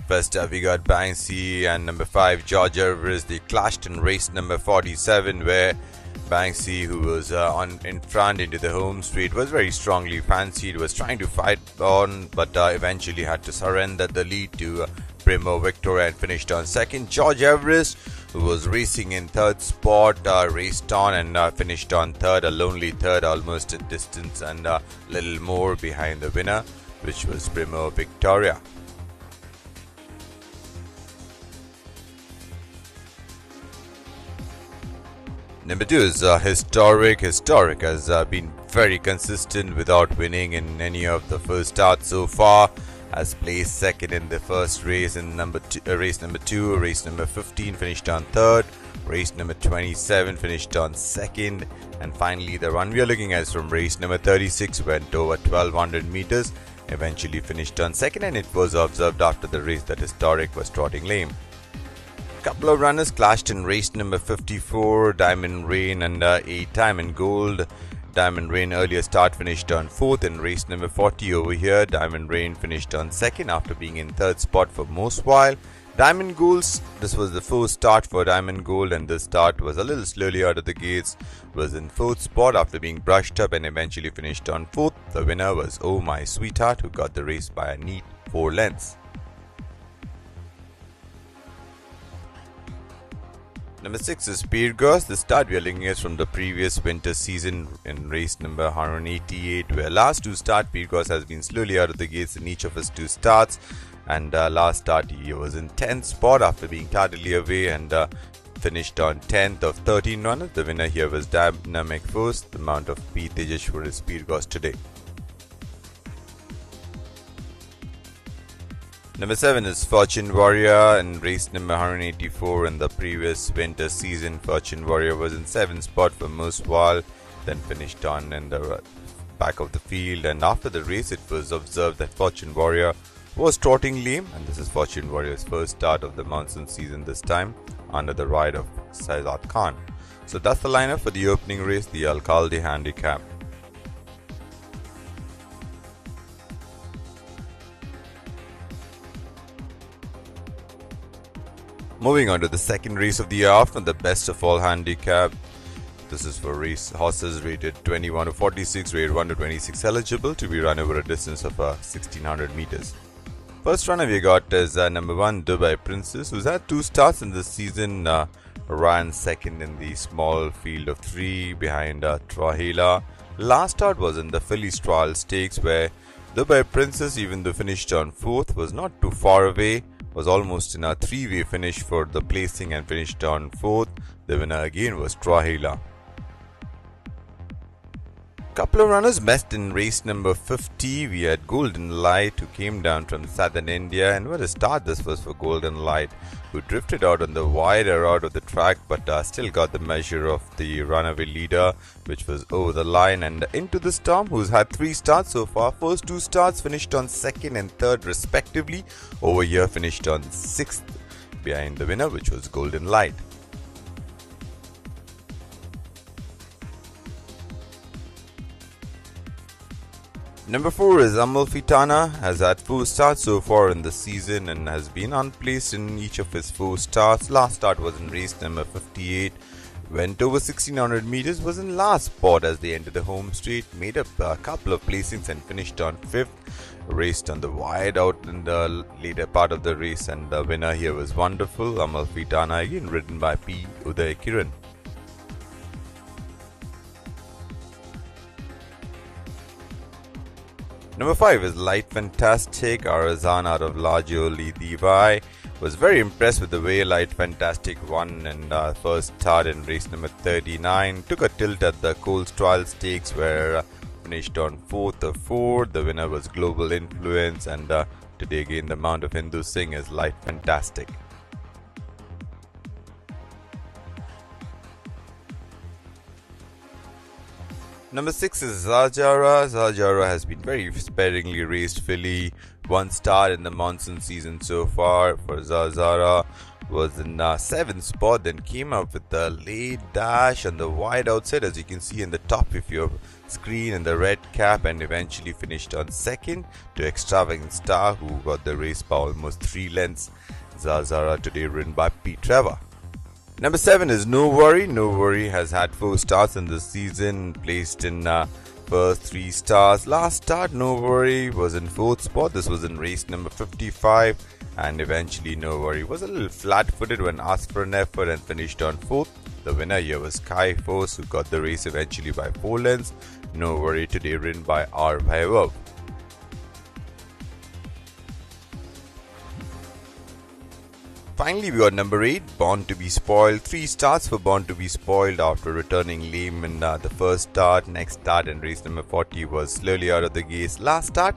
First up, we got Banksy and number 5, George Everest. They clashed in race number 47, where Banksy, who was in front into the home straight, was very strongly fancied, was trying to fight on, but eventually had to surrender the lead to Primo Victoria and finished on second. George Everest, who was racing in third spot, raced on and finished on third, a lonely third, almost a distance and a little more behind the winner, which was Primo Victoria. Number 2 is Historic. Historic has been very consistent without winning in any of the first starts so far. Has placed second in the first race in race number 2, race number 15 finished on third, race number 27 finished on second, and finally the run we are looking at is from race number 36, went over 1200 meters, eventually finished on second, and it was observed after the race that Historic was trotting lame. Couple of runners clashed in race number 54, Diamond Rain and 8 Diamond Gold. Diamond Rain earlier start finished on 4th. In race number 40 over here, Diamond Rain finished on 2nd after being in 3rd spot for most while. Diamond Gold, this was the 4th start for Diamond Gold, and this start was a little slowly out of the gates, was in 4th spot after being brushed up and eventually finished on 4th. The winner was Oh My Sweetheart, who got the race by a neat 4 lengths. Number 6 is Pyrgos. The start we are looking at from the previous winter season in race number 188, where last 2 starts Pyrgos has been slowly out of the gates in each of his 2 starts, and last start he was in 10th spot after being tardily away and finished on 10th of 13 runners. The winner here was Dynamic Force. The mount of P. Tejashwar is Pyrgos today. Number 7 is Fortune Warrior. In race number 184 in the previous winter season, Fortune Warrior was in 7th spot for most while, then finished on in the back of the field, and after the race it was observed that Fortune Warrior was trotting lame, and this is Fortune Warrior's first start of the monsoon season, this time under the ride of Saizad Khan. So that's the lineup for the opening race, the Alcalde Handicap. Moving on to the second race of the afternoon, the best of all handicap. This is for race horses rated 21 to 46, rated 1 to 26 eligible to be run over a distance of 1600 meters. First runner we got is number 1 Dubai Princess, who's had 2 starts in this season. Ran second in the small field of 3 behind Trahela. Last start was in the Phillies Trial Stakes, where Dubai Princess, even though finished on 4th, was not too far away. Was almost in a 3-way finish for the placing and finished on 4th. The winner again was Trahela. Couple of runners missed in race number 50. We had Golden Light, who came down from southern India, and what a start this was for Golden Light, who drifted out on the wider out of the track, but still got the measure of the runaway leader, which was over the line. And Into the Storm, who's had 3 starts so far. First 2 starts finished on 2nd and 3rd respectively. Over here finished on 6th behind the winner, which was Golden Light. Number 4 is Amalfitana, has had 4 starts so far in the season and has been unplaced in each of his 4 starts. Last start was in race number 58, went over 1600 meters, was in last spot as they entered the home straight, made up a couple of placings and finished on 5th. Raced on the wide out in the later part of the race, and the winner here was Wonderful, Amalfitana, again ridden by P. Uday Kiran. Number 5 is Light Fantastic. Arazan out of Lajoli Divai was very impressed with the way Light Fantastic won and first start in race number 39. Took a tilt at the Coles Trial Stakes, where finished on 4th of 4. The winner was Global Influence, and today again the mount of Hindu Singh is Light Fantastic. Number 6 is Zajara. Zajara has been very sparingly raced filly. 1 start in the monsoon season so far for Zajara. was in 7th spot, then came up with the late dash on the wide outside, as you can see in the top of your screen in the red cap, and eventually finished on 2nd to Extravagant Star, who got the race by almost 3 lengths. Zazara today ridden by Pete Trevor. Number 7 is No Worry. No Worry has had 4 starts in this season, placed in first 3 stars. Last start, No Worry was in 4th spot. This was in race number 55, and eventually No Worry was a little flat-footed when asked for an effort and finished on 4th. The winner here was Sky Force, who got the race eventually by 4 lengths. No Worry today ridden by R. Vaibhav. Finally, we got number 8, Born to be Spoiled. 3 starts for Born to be Spoiled after returning lame in the first start. Next start in race number 40 was slowly out of the gates. Last start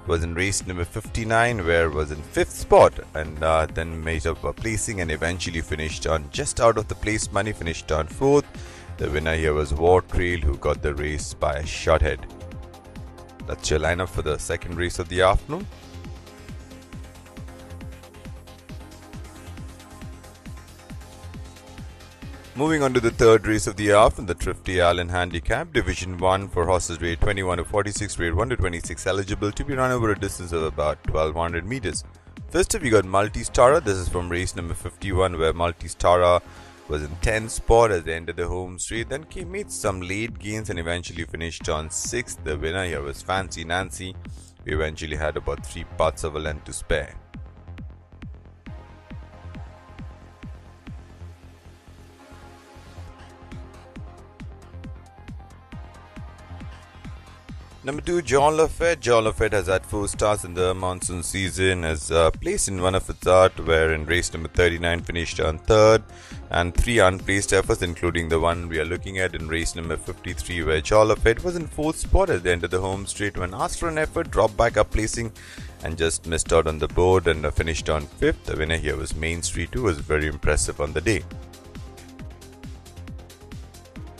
was in race number 59, where was in 5th spot, and then made up a placing and eventually finished on just out of the place money, finished on 4th. The winner here was War Trail, who got the race by a short head. That's your lineup for the second race of the afternoon. Moving on to the third race of the afternoon, the Thrifty Allen Handicap, Division 1 for horses grade 21 to 46, grade 1 to 26, eligible to be run over a distance of about 1200 meters. First up, we got Multistara. This is from race number 51, where Multistara was in 10th spot as they entered the home straight, then made some late gains and eventually finished on 6th. The winner here was Fancy Nancy, who eventually had about 3 parts of a length to spare. Number 2, John Lafette. John Lafette has had 4 starts in the monsoon season, has placed in one of its art, where in race number 39 finished on 3rd, and 3 unplaced efforts, including the one we are looking at in race number 53, where John Lafette was in 4th spot at the end of the home straight when asked for an effort, dropped back up placing and just missed out on the board and finished on 5th. The winner here was Main Street, who was very impressive on the day.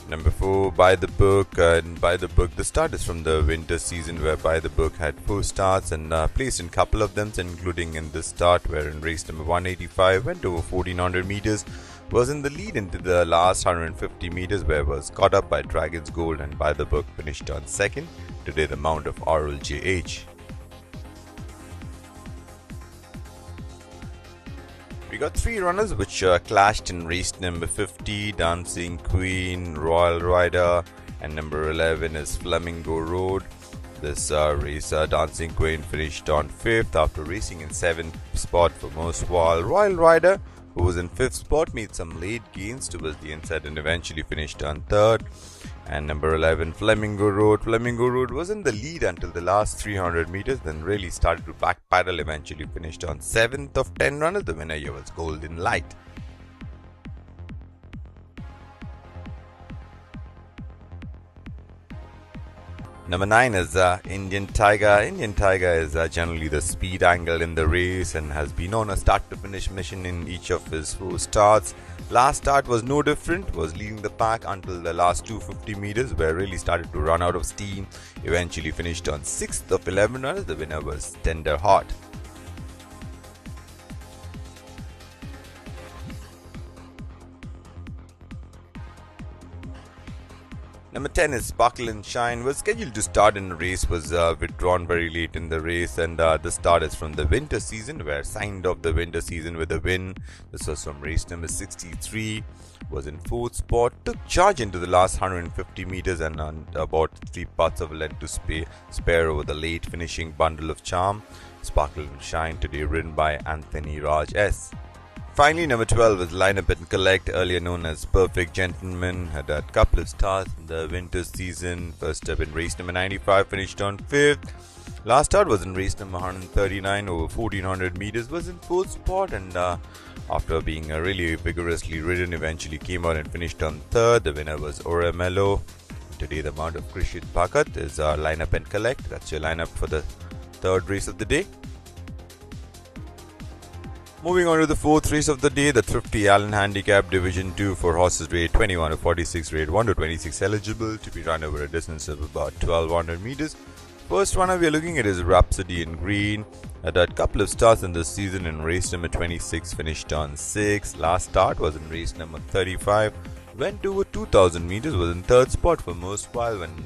Number 4, By the Book. And By the Book, the start is from the winter season, where By the Book had 4 starts and placed in a couple of them, including in this start, where in race number 185 went over 1400 meters, was in the lead into the last 150 meters, where was caught up by Dragon's Gold, and By the Book finished on 2nd. Today the mount of RLJH. We got 3 runners which clashed in race number 50, Dancing Queen, Royal Rider, and number 11 is Flamingo Road. This race, Dancing Queen finished on 5th after racing in 7th spot for most, while Royal Rider, who was in 5th spot, made some late gains towards the inside and eventually finished on 3rd. And number 11, Flamingo Road. Flamingo Road was in the lead until the last 300 meters, then really started to backpedal, eventually finished on 7th of 10 runners. The winner here was Golden Light. Number 9 is Indian Tiger. Indian Tiger is generally the speed angle in the race and has been on a start-to-finish mission in each of his 4 starts. Last start was no different, was leading the pack until the last 250 meters, where really started to run out of steam. Eventually finished on 6th of 11 runners. The winner was Tender Heart. Number 10 is Sparkle and Shine. Was scheduled to start in the race, was withdrawn very late in the race, and the start is from the winter season, where signed off the winter season with a win. This was from race number 63, was in 4th spot, took charge into the last 150 meters and on about 3 parts of a length to spare over the late finishing Bundle of Charm. Sparkle and Shine today ridden by Anthony Raj S. Finally, number 12 is Line Up and Collect, earlier known as Perfect Gentleman. Had a couple of starts in the winter season. First up in race number 95, finished on 5th. Last start was in race number 139, over 1400 meters, was in 4th spot, and after being really vigorously ridden, eventually came out and finished on 3rd. The winner was Oramello. Today the mount of Krishit Bhagat is Line Up and Collect. That's your lineup for the third race of the day. Moving on to the 4th race of the day, the Thrifty Allen Handicap Division 2 for horses grade 21 to 46, grade 1 to 26, eligible to be run over a distance of about 1200 meters. First runner we are looking at is Rhapsody in Green. Had a couple of starts in this season. In race number 26, finished on 6. Last start was in race number 35. Went over 2000 meters, was in third spot for most while when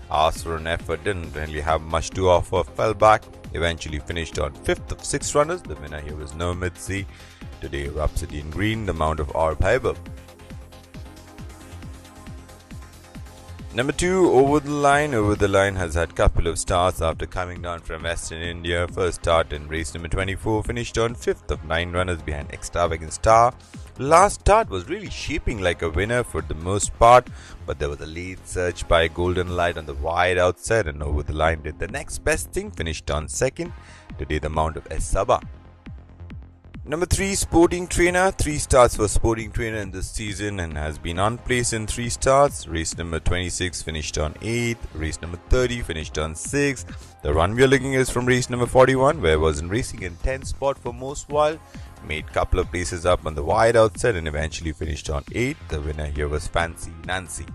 asked for an effort. Didn't really have much to offer, fell back. Eventually finished on 5th of 6 runners. The winner here was No Mitzi. Today, Rhapsody in Green, the mount of Orb Haber. Number 2, Over the Line. Over the Line has had couple of starts after coming down from Western India. First start in race number 24, finished on 5th of 9 runners behind Extravagant Star. Last start was really shaping like a winner for the most part, but there was a late surge by Golden Light on the wide outside, and Over the Line did the next best thing, finished on 2nd. Today, the mount of S. Sabah. Number 3, Sporting Trainer. 3 starts for Sporting Trainer in this season and has been on place in 3 starts. Race number 26 finished on 8th. Race number 30 finished on 6th. The run we are looking is from race number 41, where was in racing in 10th spot for most while. Made couple of places up on the wide outside and eventually finished on 8th. The winner here was Fancy Nancy.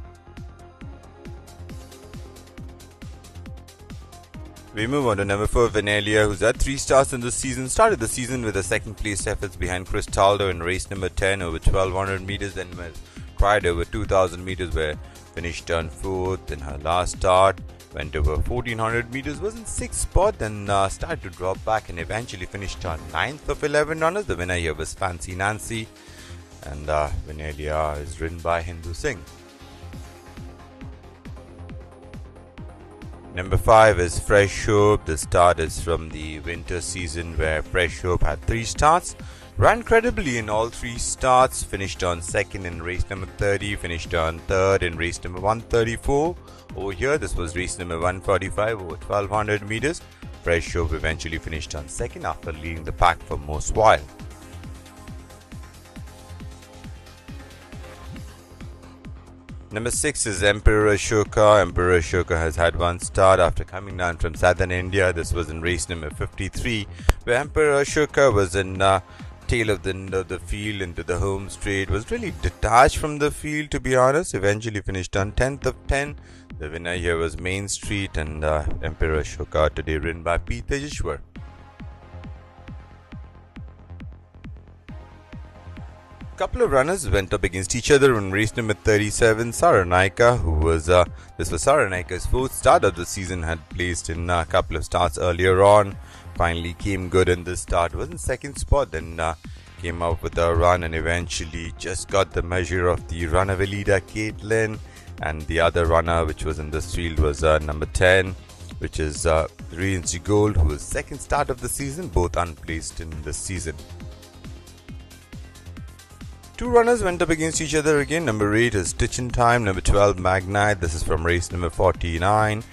We move on to number 4, Venelia, who's had 3 starts in this season. Started the season with a second place efforts behind Cristaldo in race number 10 over 1200 meters, then tried over 2000 meters where finished on 4th in her last start. Went over 1400 meters, was in 6th spot, then started to drop back and eventually finished on 9th of 11 runners. The winner here was Fancy Nancy, and Venelia is ridden by Hindu Singh. Number 5 is Fresh Hope. The start is from the winter season where Fresh Hope had 3 starts. Ran credibly in all 3 starts. Finished on 2nd in race number 30. Finished on 3rd in race number 134. Over here, this was race number 145 over 1200 meters. Fresh Hope eventually finished on 2nd after leading the pack for most while. Number 6 is Emperor Ashoka. Emperor Ashoka has had 1 start after coming down from southern India. This was in race number 53, where Emperor Ashoka was in tail of the end of the field into the home straight. Was really detached from the field, to be honest. Eventually finished on 10th of 10. The winner here was Main Street, and Emperor Ashoka today ridden by P. Tejeshwar. Couple of runners went up against each other in race number 37. Saranaika, who was this was Saranaika's 4th start of the season, had placed in a couple of starts earlier on. Finally came good in this start, was in 2nd spot, then came out with a run and eventually just got the measure of the runner Velida Caitlin, and the other runner which was in this field was number 10, which is Reincy Gold, who was 2nd start of the season, both unplaced in this season. 2 runners went up against each other again. Number 8 is Stitch in Time. Number 12, Magnite. This is from race number 49.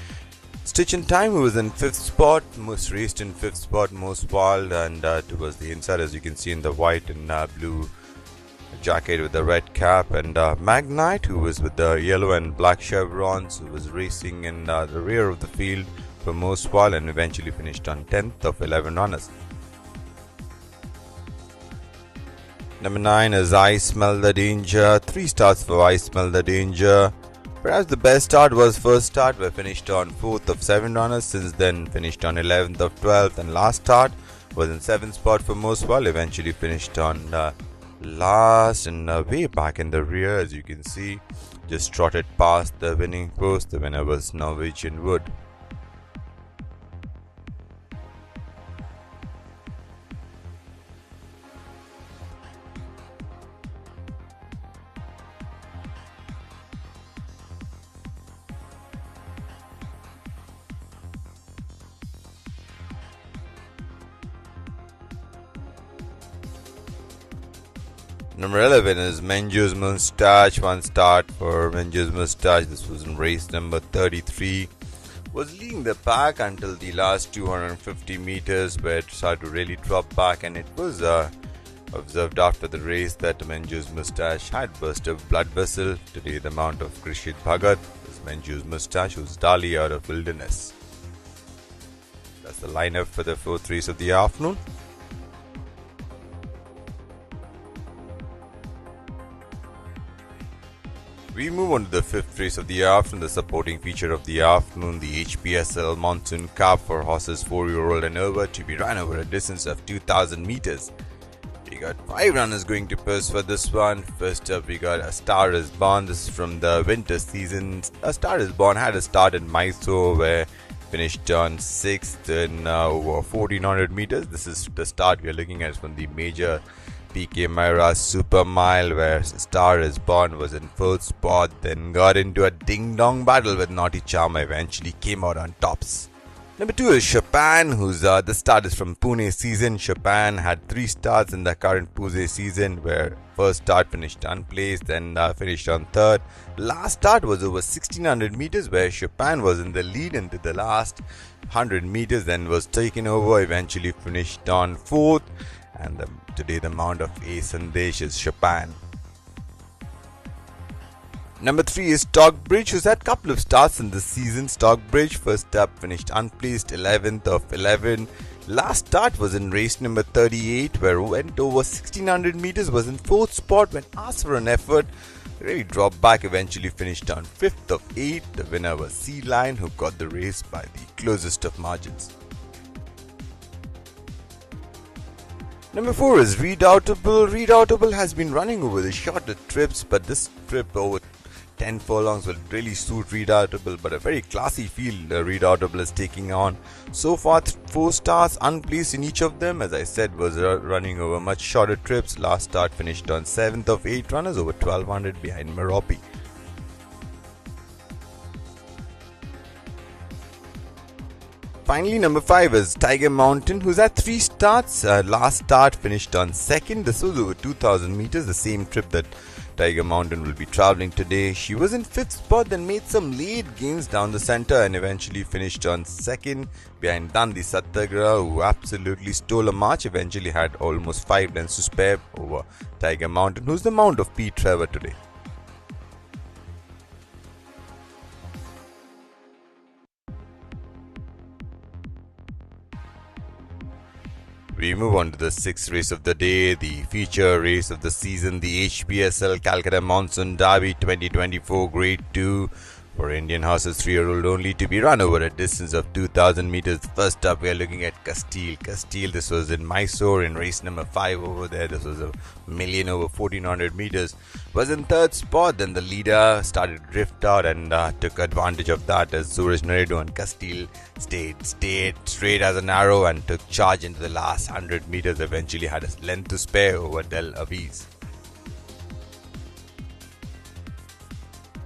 Stitch in Time, who was in 5th spot, most raced in 5th spot most wild, and towards the inside, as you can see in the white and blue jacket with the red cap. And Magnite, who was with the yellow and black chevrons, who was racing in the rear of the field for most while and eventually finished on 10th of 11 runners. Number 9 is I Smell the Danger. 3 starts for I Smell the Danger. Perhaps the best start was first start, where finished on 4th of 7 runners. Since then finished on 11th of 12th, and last start was in 7th spot for most while. Eventually finished on last and way back in the rear, as you can see. Just trotted past the winning post. The winner was Norwegian Wood. Number 11 is Menju's Moustache. 1 start for Menju's Moustache. This was in race number 33. Was leading the pack until the last 250 meters, where it started to really drop back, and it was observed after the race that Menju's Moustache had burst a blood vessel. Today, the mount of Krishit Bhagat is Menju's Moustache, who's Dali out of Wilderness. That's the lineup for the 4th race of the afternoon. We move on to the fifth race of the afternoon, the supporting feature of the afternoon, the HPSL Monsoon Cup for horses 4-year-old and over to be run over a distance of 2000 meters. We got 5 runners going to purse for this one. First up, we got A Star Is Born. This is from the winter season. A Star Is Born had a start in Mysore where finished on 6th in over 1400 meters. This is the start we are looking at from the major PK Myra Super Mile where Star Is Born was in 4th spot, then got into a ding-dong battle with Naughty Charmer, eventually came out on tops. Number 2 is Chopin, whose the start is from Pune season. Chopin had 3 starts in the current Pune season where first start finished unplaced, then finished on 3rd. Last start was over 1600 meters where Chopin was in the lead into the last 100 meters, then was taken over, eventually finished on 4th. And today the mount of A Sandesh is Chopin. Number 3 is Stockbridge, who's had a couple of starts in this season. Stockbridge first up finished unplaced, 11th of 11. Last start was in race number 38 where went over 1600 meters, was in 4th spot when asked for an effort. Really dropped back, eventually finished on 5th of 8. The winner was Sea Lion, who got the race by the closest of margins. Number 4 is Redoubtable. Redoubtable has been running over the shorter trips, but this trip over 10 furlongs will really suit Redoubtable, but a very classy field Redoubtable is taking on. So far 4 starts unplaced in each of them, as I said, was running over much shorter trips. Last start finished on 7th of 8 runners over 1200 behind Merope. Finally, number 5 is Tiger Mountain, who's had 3 starts. Last start finished on 2nd. This was over 2000 meters, the same trip that Tiger Mountain will be traveling today. She was in 5th spot, then made some late gains down the center and eventually finished on 2nd behind Dandi Satyagraha, who absolutely stole a march. Eventually had almost 5 lengths to spare over Tiger Mountain, who's the mount of Pete Trevor today. We move on to the 6th race of the day, the feature race of the season, the HPSL Calcutta Monsoon Derby 2024 Grade 2 for Indian horses 3-year-old only to be run over a distance of 2000 meters. First up, we are looking at Castile. Castile, this was in Mysore in race number 5 over there. This was a million over 1400 meters. Was in 3rd spot, then the leader started to drift out and took advantage of that as Suraj Naredo, and Castile stayed straight as an arrow and took charge into the last 100 meters. Eventually had a length to spare over Del Aviz.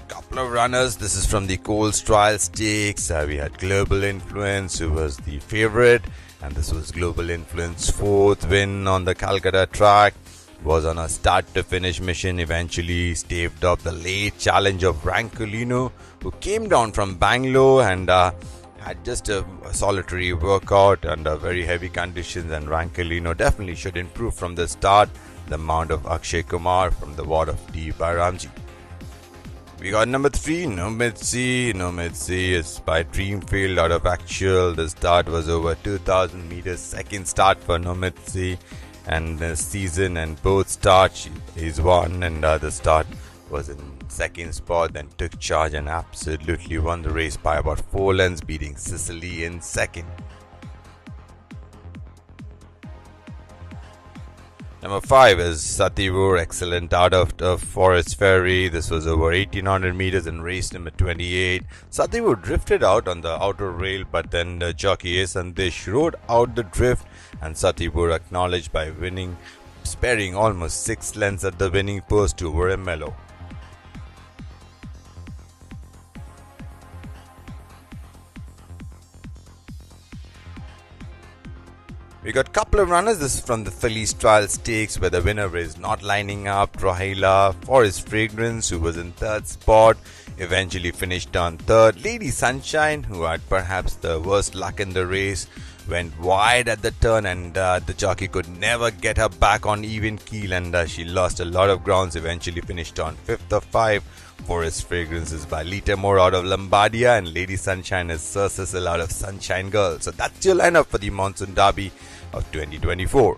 Couple of runners. This is from the Coles Trial Stakes. We had Global Influence, who was the favorite, and this was Global Influence 4th win on the Calcutta track. Was on a start to finish mission, eventually staved off the late challenge of Rancolino, who came down from Bangalore and had just a solitary workout under very heavy conditions, and Rancolino definitely should improve from the start. The mount of Akshay Kumar from the ward of D. Bairamji. We got number 3, Nomitsi. Nomitsi is by Dreamfield out of Actual. The start was over 2000 meters. Second start for Nomitsi and the season, and both starts he's won, and the start was in 2nd spot, then took charge and absolutely won the race by about 4 lengths, beating Sicily in 2nd. Number 5 is Sativur, excellent out of Forest Ferry. This was over 1800 meters in race number 28. Sativur drifted out on the outer rail, but then the jockey Sandesh rode out the drift, and Sativur acknowledged by winning, sparing almost 6 lengths at the winning post to Mello. We got a couple of runners. This is from the Phillies Trial Stakes, where the winner is not lining up. Rahila, Forest Fragrance, who was in 3rd spot, eventually finished on 3rd. Lady Sunshine, who had perhaps the worst luck in the race, went wide at the turn, and the jockey could never get her back on even keel, and she lost a lot of grounds. Eventually finished on 5th of 5. Forest Fragrance is by Litamore out of Lombardia, and Lady Sunshine is Sir Cecil out of Sunshine Girl. So that's your lineup for the Monsoon Derby of 2024.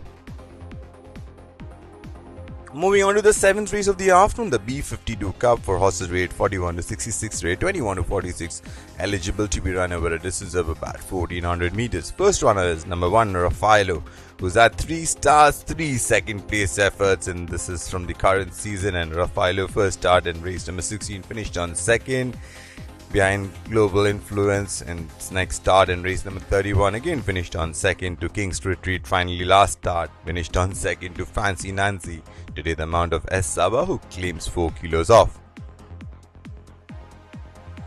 Moving on to the 7th race of the afternoon, the B52 Cup for horses rated 41 to 66, rated 21 to 46, eligible to be run over a distance of about 1400 meters. First runner is number 1, Raffaello, who's had 3 stars, 3 second place efforts, and this is from the current season. And Raffaello first started in race number 16, finished on 2nd. Behind Global Influence, and next start in race number 31 again finished on 2nd to King's Retreat. Finally last start finished on 2nd to Fancy Nancy. Today the mount of S. Saba, who claims 4 kilos off.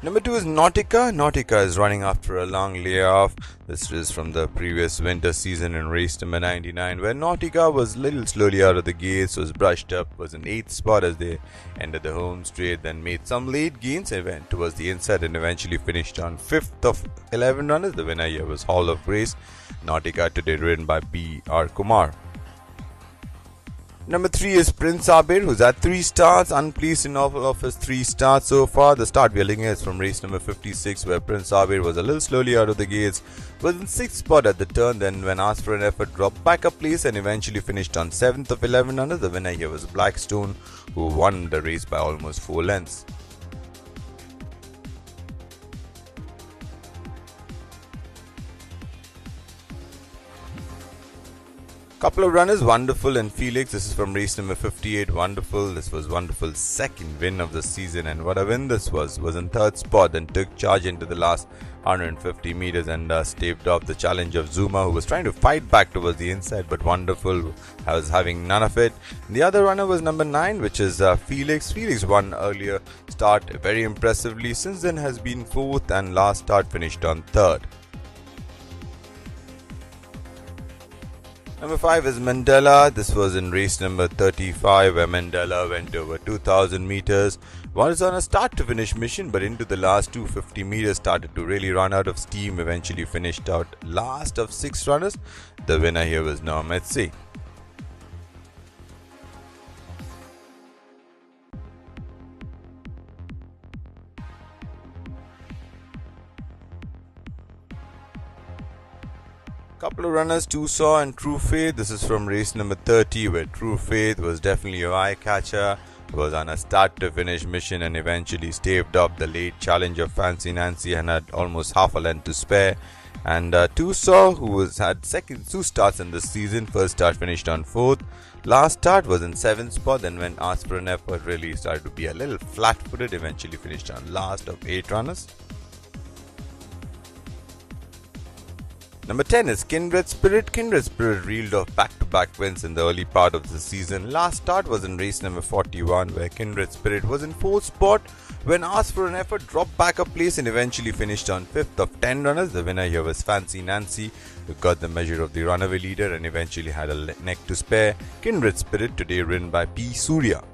Number 2 is Nautica. Nautica is running after a long layoff. This is from the previous winter season in race number 99, where Nautica was a little slowly out of the gates, was brushed up, was in 8th spot as they ended the home straight, then made some late gains and went towards the inside and eventually finished on 5th of 11 runners. The winner here was Hall of Grace. Nautica today ridden by B.R. Kumar. Number 3 is Prince Abir, who's had 3 starts, unpleased in all of his 3 starts so far. The start we are looking at is from race number 56, where Prince Abir was a little slowly out of the gates, was in 6th spot at the turn, then when asked for an effort dropped back a place and eventually finished on 7th of 11 runners. The winner here was Blackstone, who won the race by almost 4 lengths. Couple of runners, Wonderful and Felix. This is from race number 58. Wonderful. This was Wonderful's 2nd win of the season, and what a win this was in 3rd spot, then took charge into the last 150 meters and staved off the challenge of Zuma, who was trying to fight back towards the inside, but Wonderful was having none of it. The other runner was number 9, which is Felix. Felix won earlier start very impressively. Since then has been 4th and last start finished on 3rd. Number 5 is Mandela. This was in race number 35, where Mandela went over 2000 meters. Was on a start to finish mission, but into the last 250 meters started to really run out of steam. Eventually finished out last of 6 runners. The winner here was Normetsi. Couple of runners, Two Saw and True Faith. This is from race number 30, where True Faith was definitely a eye catcher. Was on a start to finish mission and eventually staved up the late challenge of Fancy Nancy and had almost half a length to spare. And Two Saw, who had 2 starts in this season, first start finished on 4th. Last start was in 7th spot, then when asked for an effort really started to be a little flat-footed, eventually finished on last of 8 runners. Number 10 is Kindred Spirit. Kindred Spirit reeled off back-to-back wins in the early part of the season. Last start was in race number 41, where Kindred Spirit was in 4th spot. When asked for an effort, dropped back a place and eventually finished on 5th of 10 runners. The winner here was Fancy Nancy, who got the measure of the runaway leader and eventually had a neck to spare. Kindred Spirit today ridden by P. Surya.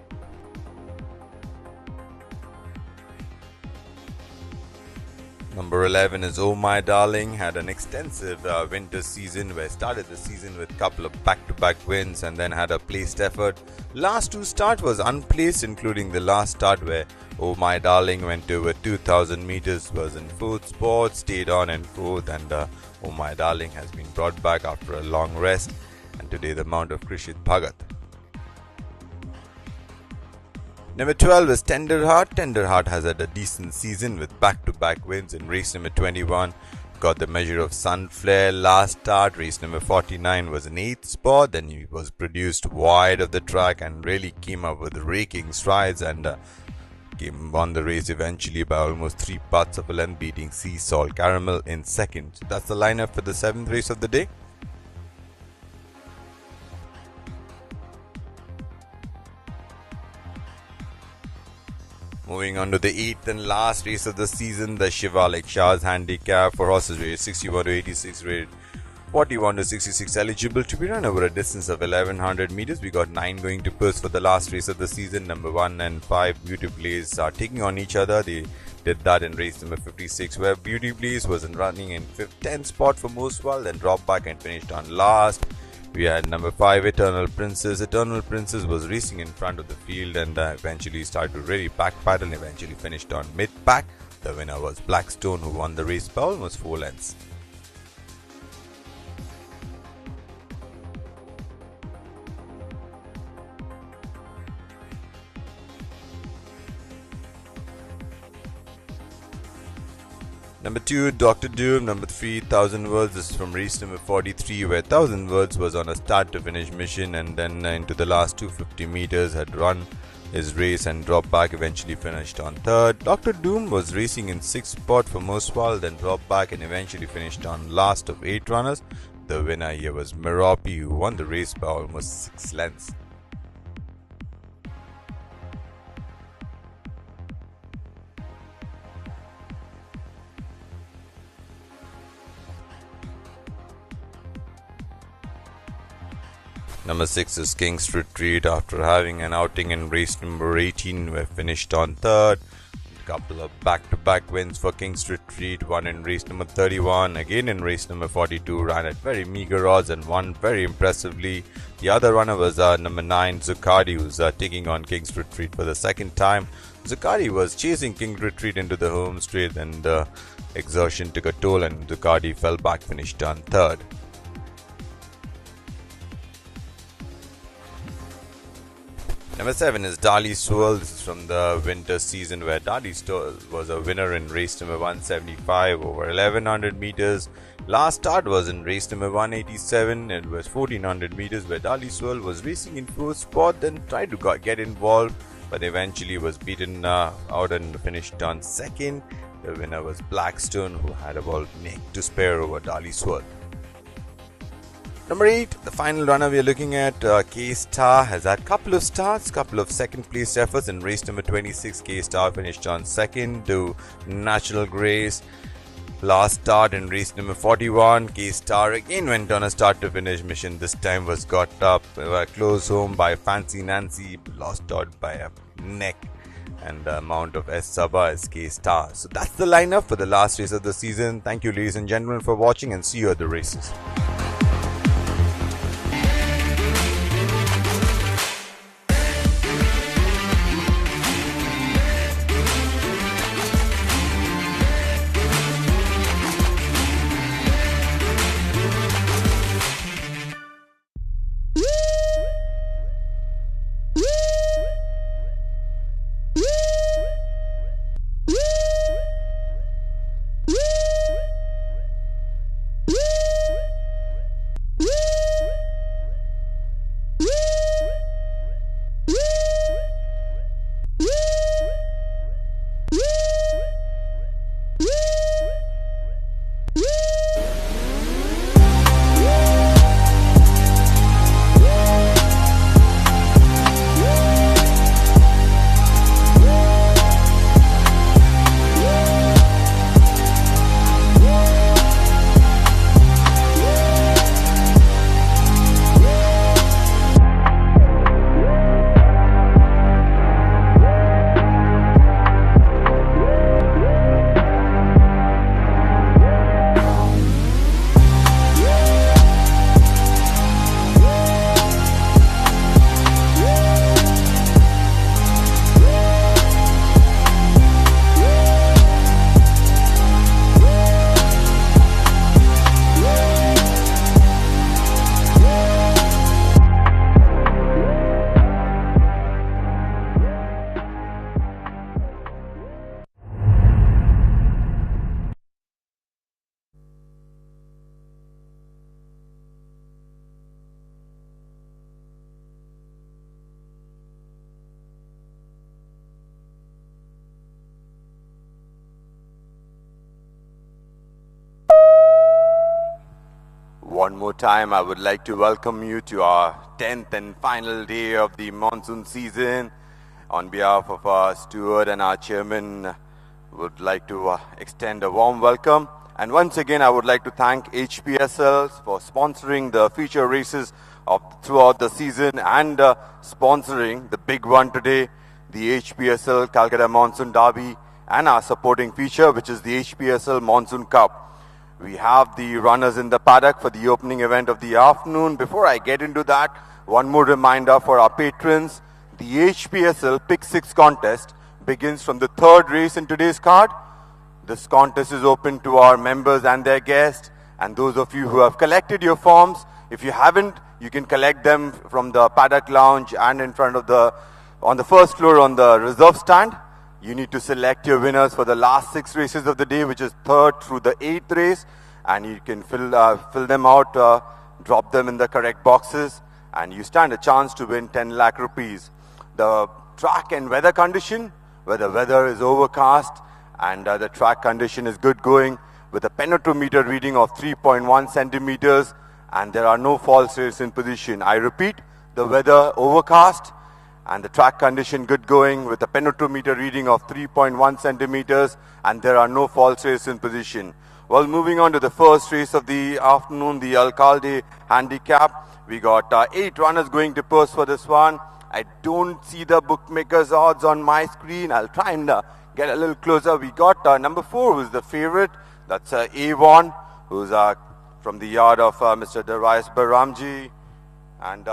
Number 11 is Oh My Darling. Had an extensive winter season where started the season with a couple of back-to-back wins and then had a placed effort. Last 2 starts was unplaced, including the last start where Oh My Darling went over 2000 meters, was in 4th spot, stayed on in 4th, and Oh My Darling has been brought back after a long rest, and today the mount of Krishit Bhagat. Number 12 is Tender Heart. Tender Heart has had a decent season with back-to-back wins in race number 21. Got the measure of Sunflare. Last start, race number 49, was in 8th spot. Then he was produced wide of the track and really came up with raking strides and won the race eventually by almost 3 parts of a length, beating Sea Salt Caramel in 2nd. So that's the lineup for the 7th race of the day. Moving on to the 8th and last race of the season, the Shivalik Shah's Handicap for horses rated 61 to 86, rated 41 to 66, eligible to be run over a distance of 1100 meters. We got 9 going to purse for the last race of the season. Number 1 and 5 Beauty Blaze are taking on each other. They did that in race number 56, where Beauty Blaze was running in 10th spot for most while, then dropped back and finished on last. We had number 5 Eternal Princess. Eternal Princess was racing in front of the field and eventually started to really backpedal and eventually finished on mid-pack. The winner was Blackstone, who won the race by almost 4 lengths. Number 2, Dr. Doom. Number 3, 1000 words. This is from race number 43, where 1000 words was on a start to finish mission and then into the last 250 meters had run his race and dropped back, eventually finished on third. Dr. Doom was racing in 6th spot for most while, then dropped back and eventually finished on last of 8 runners. The winner here was Merope, who won the race by almost 6 lengths. Number 6 is King's Retreat. After having an outing in race number 18, we finished on third. A couple of back-to-back wins for King's Retreat. One in race number 31, again in race number 42, ran at very meager odds and won very impressively. The other runner was number 9, Jockey, who's taking on King's Retreat for the second time. Jockey was chasing King's Retreat into the home straight, and exertion took a toll, and Jockey fell back, finished on third. Number 7 is Dali Swirl. This is from the winter season, where Dali Swirl was a winner in race number 175 over 1100 meters. Last start was in race number 187. It was 1400 meters, where Dali Swirl was racing in 4th spot, then tried to get involved, but eventually was beaten out and finished on 2nd. The winner was Blackstone, who had about neck to spare over Dali Swirl. Number 8, the final runner we are looking at, K-Star, has had couple of starts, couple of second place efforts. In race number 26, K-Star finished on 2nd to Natural Grace. Last start in race number 41, K-Star again went on a start to finish mission. This time was got up close home by Fancy Nancy, lost out by a neck, and the amount of S Saba is K-Star. So that's the lineup for the last race of the season. Thank you, ladies and gentlemen, for watching, and see you at the races. One more time, I would like to welcome you to our 10th and final day of the monsoon season. On behalf of our steward and our chairman, would like to extend a warm welcome. And once again, I would like to thank HPSL for sponsoring the feature races throughout the season and sponsoring the big one today, the HPSL Calcutta Monsoon Derby, and our supporting feature, which is the HPSL Monsoon Cup. We have the runners in the paddock for the opening event of the afternoon. Before I get into that, one more reminder for our patrons. The HPSL Pick 6 contest begins from the third race in today's card. This contest is open to our members and their guests, and those of you who have collected your forms, if you haven't, you can collect them from the paddock lounge and in front of on the first floor on the reserve stand. You need to select your winners for the last 6 races of the day, which is 3rd through the 8th race, and you can fill them out, drop them in the correct boxes, and you stand a chance to win 10 lakh rupees. The track and weather condition, where the weather is overcast and the track condition is good going, with a penetrometer reading of 3.1 centimeters, and there are no false rails in position. I repeat, the weather overcast and the track condition good going, with a penetrometer reading of 3.1 centimeters, and there are no false rails in position. Well, moving on to the first race of the afternoon, the Alcalde handicap. We got 8 runners going to purse for this one. I don't see the bookmakers odds on my screen. I'll try and get a little closer. We got number 4, who's the favorite. That's Avon, who's from the yard of Mr. Darius Baramji. And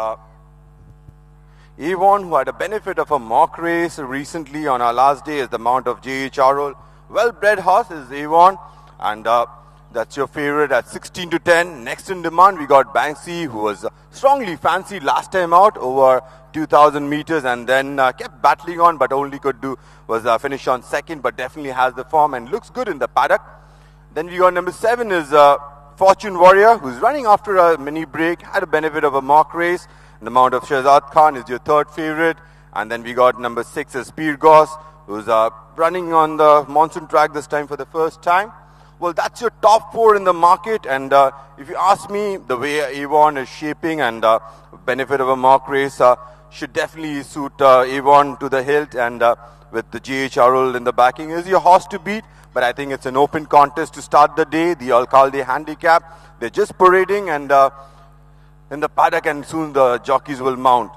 Avon, who had a benefit of a mock race recently on our last day, is the mount of J.H. Arul. Well-bred horse is Avon, and that's your favorite at 16 to 10. Next in demand, we got Banksy, who was strongly fancied last time out over 2,000 meters, and then kept battling on, but only was finish on second, but definitely has the form and looks good in the paddock. Then we got number 7 is Fortune Warrior, who's running after a mini break, had a benefit of a mock race. The mount of Shahzad Khan is your 3rd favorite. And then we got number 6 is Peer Goss, who's running on the monsoon track this time for the first time. Well, that's your top 4 in the market, and if you ask me, the way Avon is shaping and benefit of a mock race should definitely suit Avon to the hilt, and with the J.H. Arul in the backing is your horse to beat. But I think it's an open contest to start the day, the Alcalde handicap. They're just parading and in the paddock, and soon the jockeys will mount.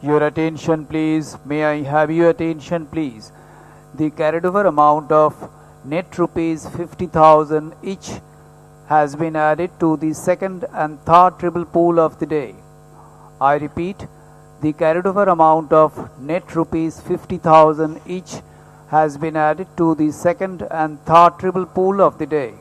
Your attention please. May I have your attention please? The carried over amount of net rupees 50,000 each has been added to the second and third triple pool of the day. I repeat, the carried over amount of net rupees 50,000 each has been added to the second and third triple pool of the day.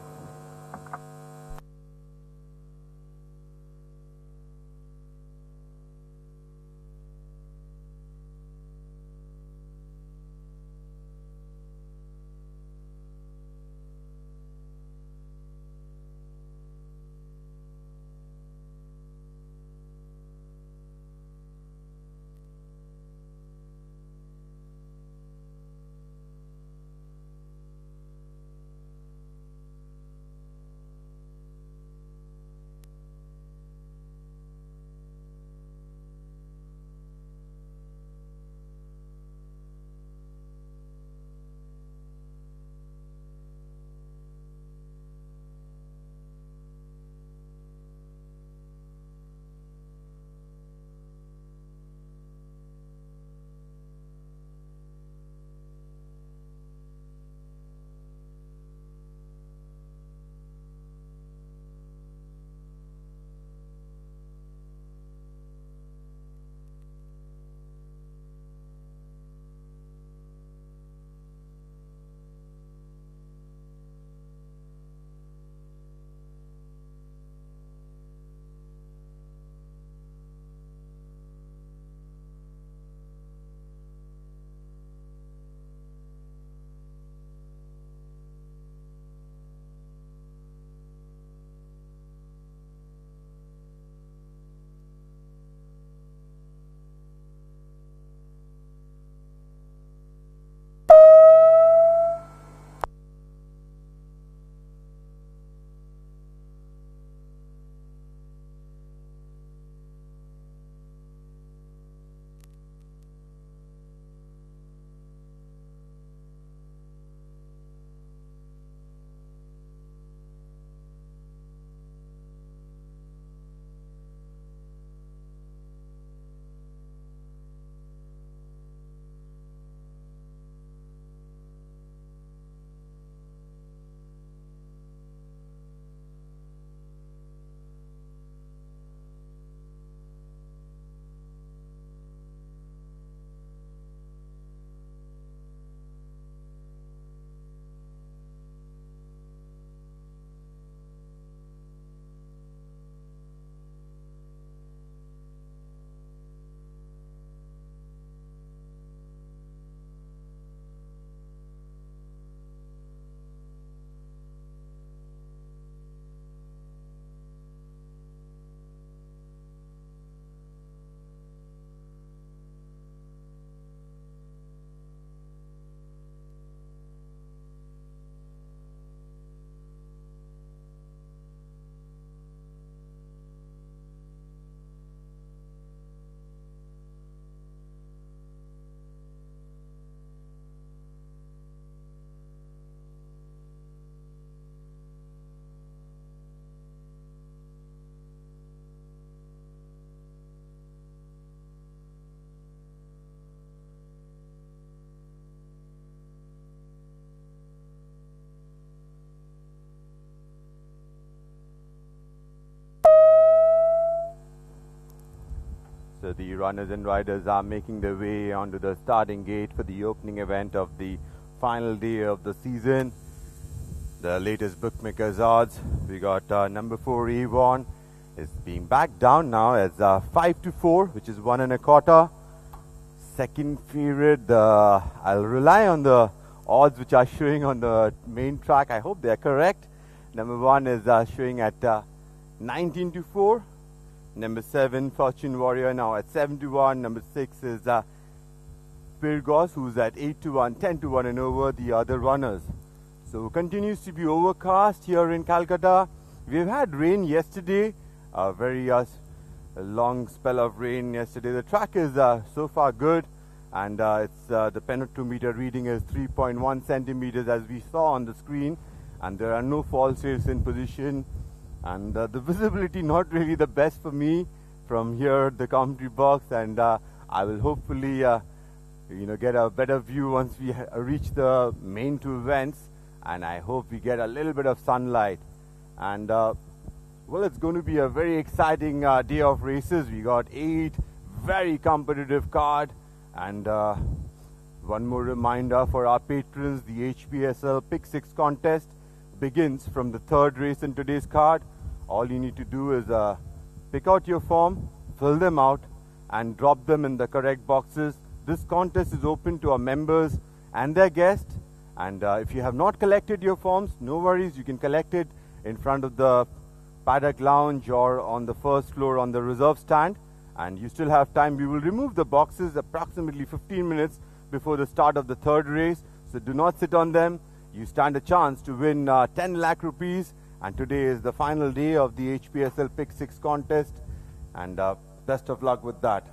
So the runners and riders are making their way onto the starting gate for the opening event of the final day of the season. The latest bookmakers odds, we got number 4 Avon is being backed down now as 5-4, which is 1.25. Second favorite, I'll rely on the odds which are showing on the main track. I hope they are correct. Number 1 is showing at 19-4. Number 7, Fortune Warrior, now at 7-1. Number 6 is Pyrgos, who's at 8-1, 10-1 and over the other runners. So continues to be overcast here in Calcutta. We've had rain yesterday, a very long spell of rain yesterday. The track is so far good, and it's the penetrometer reading is 3.1 centimeters as we saw on the screen, and there are no false sails in position, and the visibility not really the best for me from here at the commentary box, and I will hopefully get a better view once we reach the main two events, and I hope we get a little bit of sunlight. And well, it's going to be a very exciting day of races. We got 8 very competitive card, and one more reminder for our patrons, the HPSL Pick 6 contest begins from the 3rd race in today's card. All you need to do is pick out your form, fill them out, and drop them in the correct boxes. This contest is open to our members and their guests, and if you have not collected your forms, no worries, you can collect it in front of the paddock lounge or on the first floor on the reserve stand, and you still have time. We will remove the boxes approximately 15 minutes before the start of the 3rd race, so do not sit on them. You stand a chance to win 10 lakh rupees, and today is the final day of the HPSL Pick 6 contest, and best of luck with that.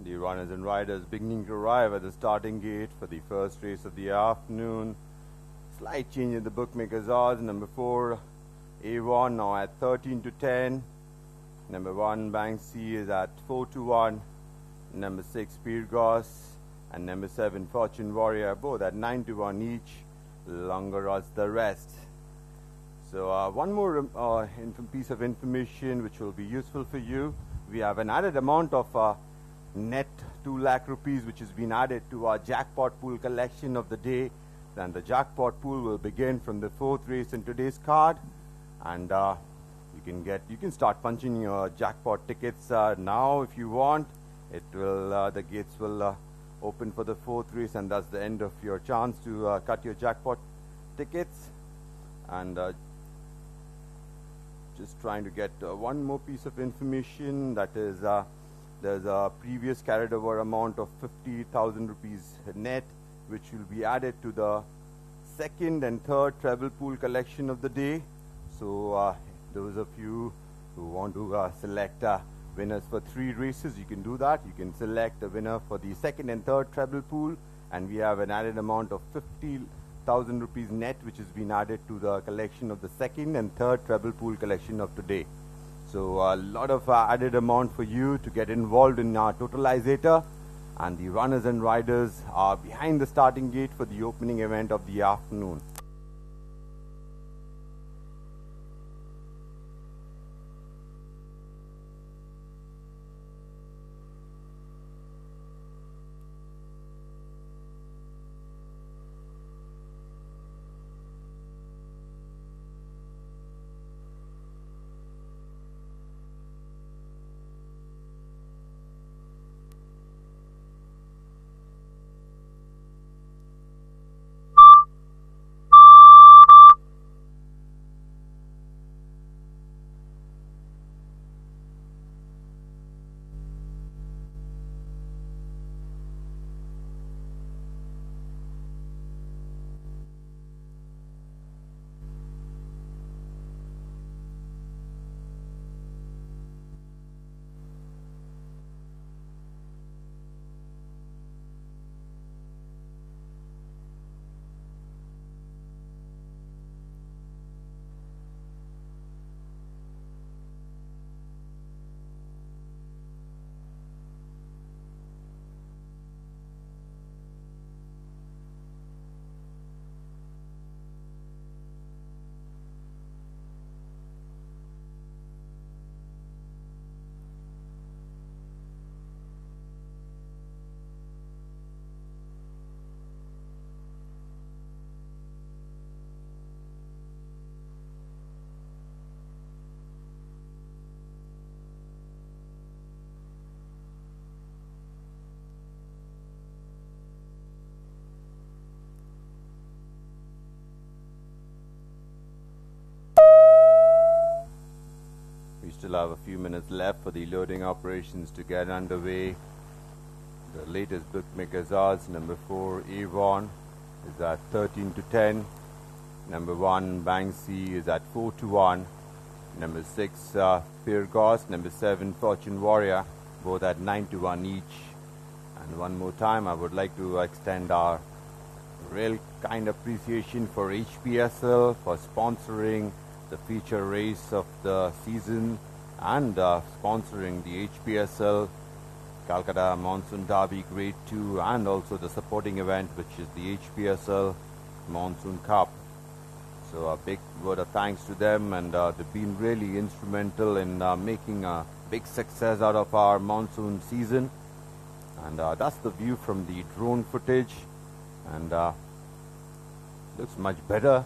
The runners and riders beginning to arrive at the starting gate for the first race of the afternoon. Slight change in the bookmakers odds. Number 4 Avon now at 13-10. Number 1 Banksy is at 4-1. Number 6 Pyrgos and number 7 Fortune Warrior, both at 9-1 each. Longer odds the rest. So one more piece of information which will be useful for you. We have an added amount of net 2 lakh rupees which has been added to our jackpot pool collection of the day. And the jackpot pool will begin from the 4th race in today's card, and you can start punching your jackpot tickets now if you want. It will the gates will open for the 4th race, and that's the end of your chance to cut your jackpot tickets. And just trying to get one more piece of information, that is there's a previous carried over amount of 50,000 rupees net which will be added to the 2nd and 3rd treble pool collection of the day. So those of you who want to select winners for 3 races, you can do that. You can select a winner for the 2nd and 3rd treble pool, and we have an added amount of 50,000 rupees net which has been added to the collection of the 2nd and 3rd treble pool collection of today. So a lot of added amount for you to get involved in our totalizator, and the runners and riders are behind the starting gate for the opening event of the afternoon. still have a few minutes left for the loading operations to get underway. The latest bookmakers odds: number 4 Avon is at 13 to 10. Number 1 Banksy is at 4 to 1. Number 6 Firgos. Number 7 Fortune Warrior, both at 9 to 1 each. And one more time, I would like to extend our real kind appreciation for HPSL for sponsoring the feature race of the season and sponsoring the HPSL Calcutta Monsoon Derby Grade 2 and also the supporting event, which is the HPSL Monsoon Cup. So a big word of thanks to them, and they've been really instrumental in making a big success out of our monsoon season. And that's the view from the drone footage, and looks much better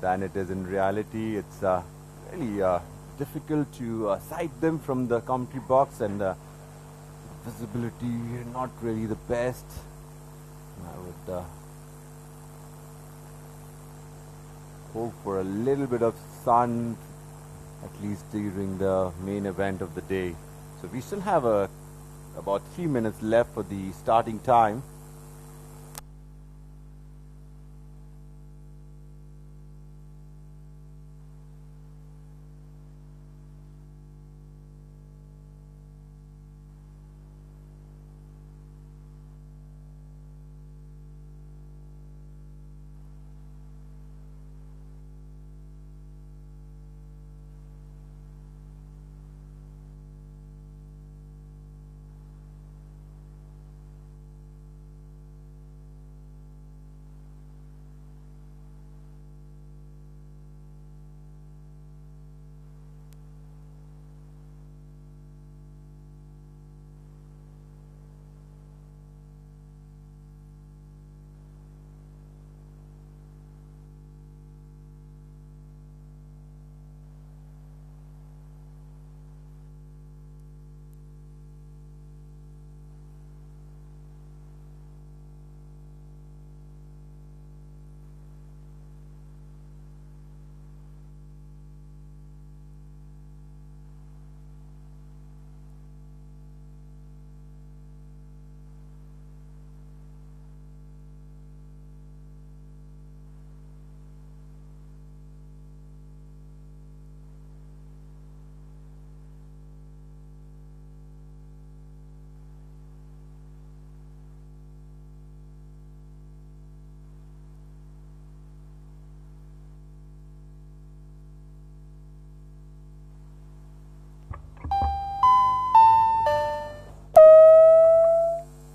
than it is in reality. It's really difficult to sight them from the commentary box, and visibility not really the best. I would hope for a little bit of sun, at least during the main event of the day. So we still have about 3 minutes left for the starting time.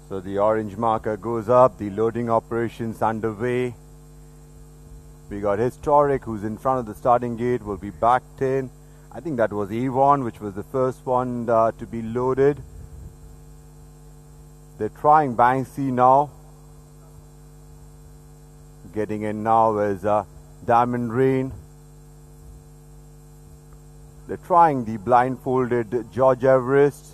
So the orange marker goes up, the loading operations underway. We got Historic, who's in front of the starting gate, will be backed in. I think that was Avon, which was the first one to be loaded. They're trying Banksy now. Getting in now is Diamond Rain. They're trying the blindfolded George Everest.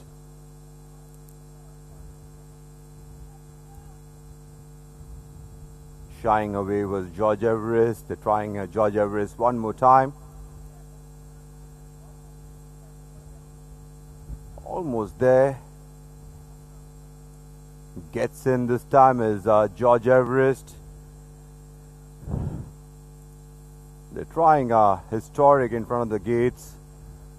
Shying away was George Everest. They're trying George Everest one more time. Almost there. Gets in this time is George Everest. They're trying Historic in front of the gates.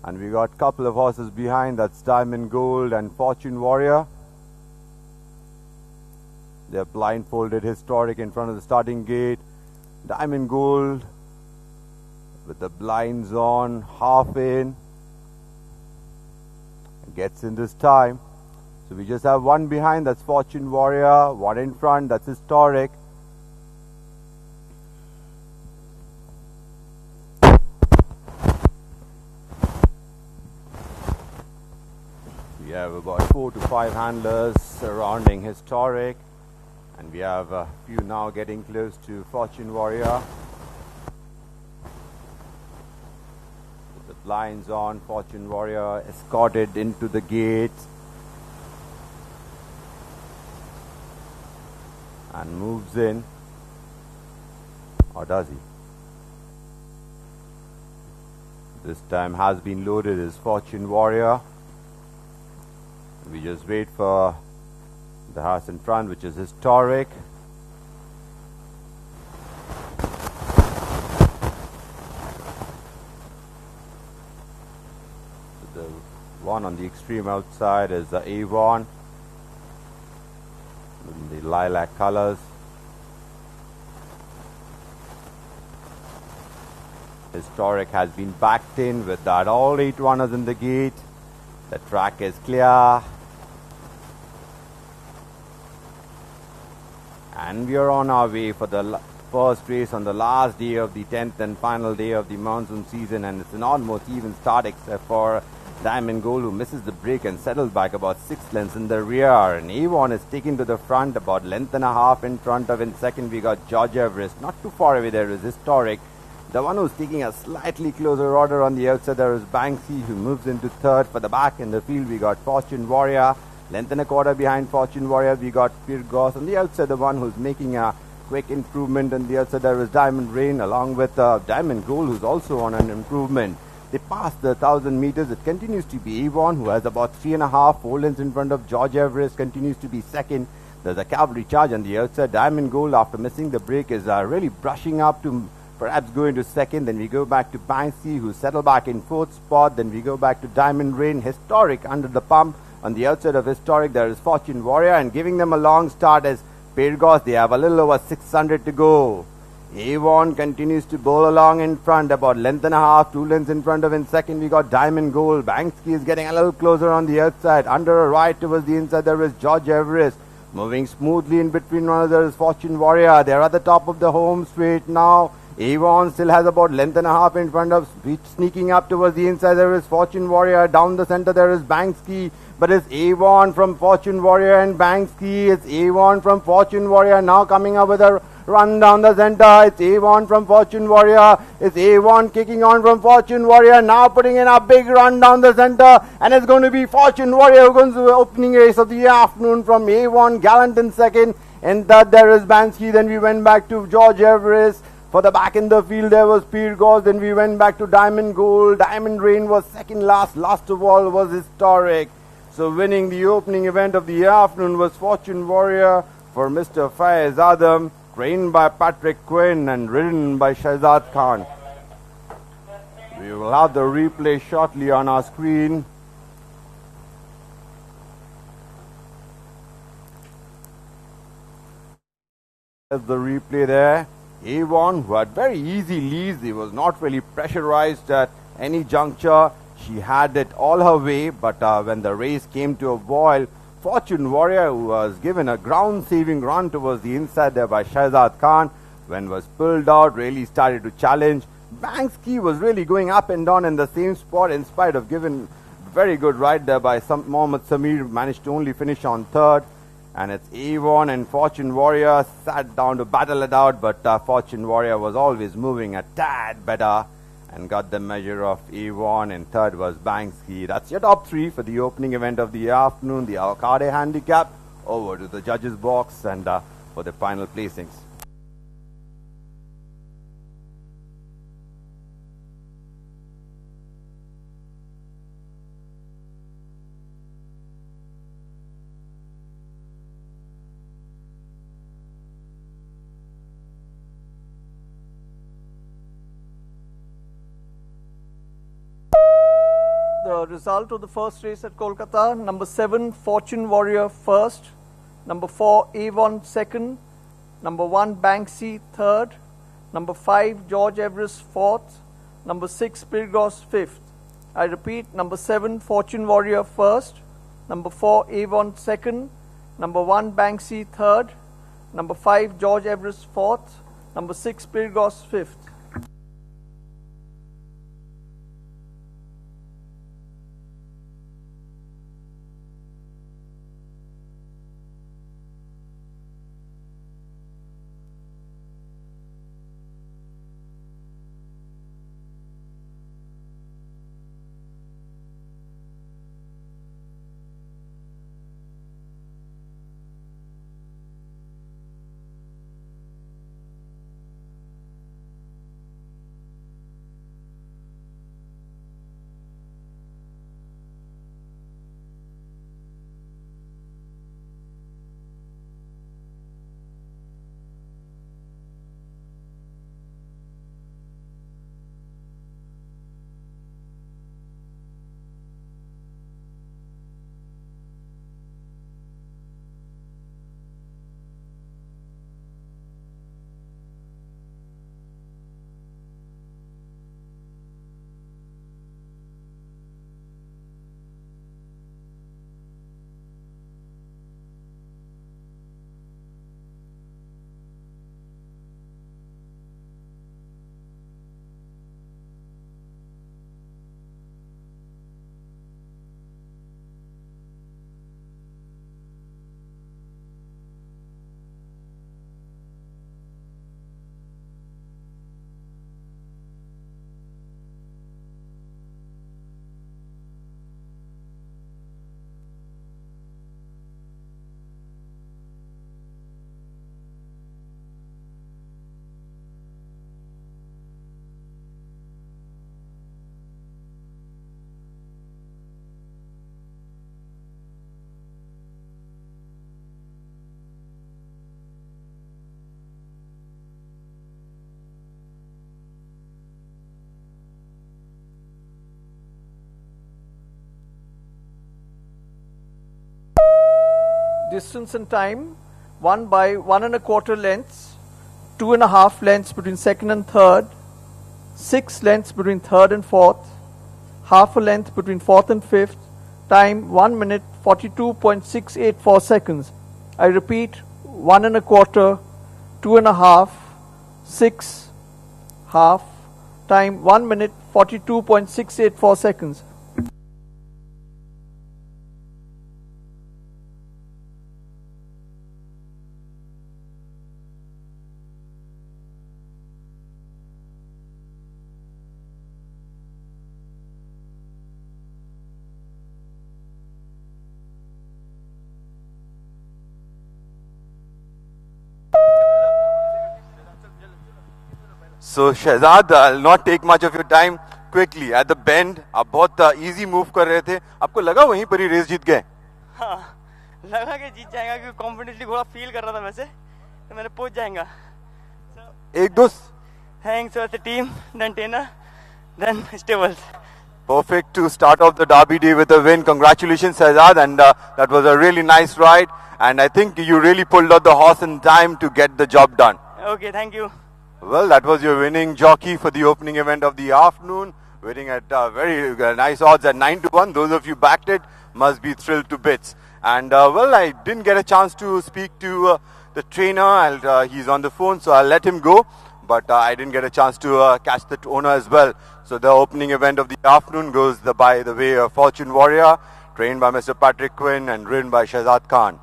And we got a couple of horses behind. That's Diamond Gold and Fortune Warrior. They're blindfolded Historic in front of the starting gate. Diamond Gold with the blinds on, half in. Gets in this time. So we just have one behind, that's Fortune Warrior. One in front, that's Historic. We have about 4 to 5 handlers surrounding Historic. And we have a few now getting close to Fortune Warrior. With the blinds on, Fortune Warrior escorted into the gate. And moves in. Or does he? This time has been loaded is Fortune Warrior. We just wait for the horse in front, which is Historic. The one on the extreme outside is the Avon in the lilac colors. Historic has been backed in with that all 8 runners in the gate. The track is clear. And we are on our way for the first race on the last day of the 10th and final day of the monsoon season, and it's an almost even start except for Diamond Gold, who misses the break and settles back about 6 lengths in the rear. And Avon is taken to the front about length and a half in front of. In second we got George Everest. Not too far away there is Historic. The one who's taking a slightly closer order on the outside there is Banksy, who moves into third. For the back in the field we got Fortune Warrior. Length and a quarter behind Fortune Warrior we got Pyrgos. On the outside the one who's making a quick improvement. On the outside there is Diamond Rain along with Diamond Gold, who's also on an improvement. They passed the 1,000 meters. It continues to be Avon, who has about 3.5-4 lengths in front of George Everest, continues to be second. There's a cavalry charge on the outside. Diamond Gold, after missing the break, is really brushing up to perhaps go into second. Then we go back to Banksy, who settled back in fourth spot. Then we go back to Diamond Rain. Historic under the pump. On the outside of Historic, there is Fortune Warrior, and giving them a long start is Pyrgos. They have a little over 600 to go. Avon continues to bowl along in front, about length and a half, 2 lengths in front of. In second we got Diamond Gold. Banksy is getting a little closer on the outside. Under a right towards the inside there is George Everest. Moving smoothly in between runners there is Fortune Warrior. They are at the top of the home straight now. Avon still has about length and a half in front of. Sneaking up towards the inside there is Fortune Warrior. Down the center there is Banksy. But it's Avon from Fortune Warrior and Banksy. It's Avon from Fortune Warrior now coming up with a run down the center. It's Avon from Fortune Warrior. It's Avon kicking on from Fortune Warrior. Now putting in a big run down the center. And it's going to be Fortune Warrior who goes to the opening race of the afternoon from Avon. Gallant in second. In third there is Banksy. Then we went back to George Everest. For the back in the field there was Pyrgos. Then we went back to Diamond Gold. Diamond Rain was second last. Last of all was Historic. So winning the opening event of the afternoon was Fortune Warrior for Mr. Faiz Adam, trained by Patrick Quinn and ridden by Shahzad Khan. We will have the replay shortly on our screen. There's the replay there. Avon, who had very easy leads, he was not really pressurized at any juncture. She had it all her way, but when the race came to a boil, Fortune Warrior, who was given a ground-saving run towards the inside there by Shahzad Khan, when was pulled out, really started to challenge. Banksy was really going up and down in the same spot in spite of giving very good ride there by Mohammad Samir, managed to only finish on third. And it's Avon and Fortune Warrior sat down to battle it out, but Fortune Warrior was always moving a tad better and got the measure of Avon, and third was Banksy. That's your top 3 for the opening event of the afternoon, the Arcade Handicap. Over to the judges' box and for the final placings. The result of the first race at Kolkata: number 7 Fortune Warrior first, number 4 Avon second, number 1 Banksy third, number 5 George Everest fourth, number 6 Pyrgos fifth. I repeat: number 7 Fortune Warrior first, number 4 Avon second, number 1 Banksy third, number 5 George Everest fourth, number 6 Pyrgos fifth. distance and time won by 1¼ lengths, 2½ lengths between second and third, 6 lengths between third and fourth, half a length between fourth and fifth, time 1 minute 42.684 seconds. I repeat, 1¼ 2½, 6, half, time 1 minute 42.684 seconds. So Shehzad, I'll not take much of your time. Quickly at the bend, आप बहुत easy move कर रहे थे. आपको लगा वहीं पर ही race जीत गए? हाँ, लगा कि जीत जाएगा क्योंकि कॉन्फिडेंटली घोड़ा फील कर रहा था वैसे, तो मैंने पहुंच जाएगा. एक दो. Thanks to the team, then trainer, then stables. Perfect to start off the Derby day with a win. Congratulations, Shehzad, and that was a really nice ride. And I think you really pulled out the horse in time to get the job done. Okay, thank you. Well, that was your winning jockey for the opening event of the afternoon, winning at very nice odds at 9-1. Those of you backed it must be thrilled to bits. And well, I didn't get a chance to speak to the trainer, and he's on the phone, so I'll let him go. But I didn't get a chance to catch the owner as well. So the opening event of the afternoon goes by the way of Fortune Warrior, trained by Mr. Patrick Quinn and ridden by Shehzad Khan.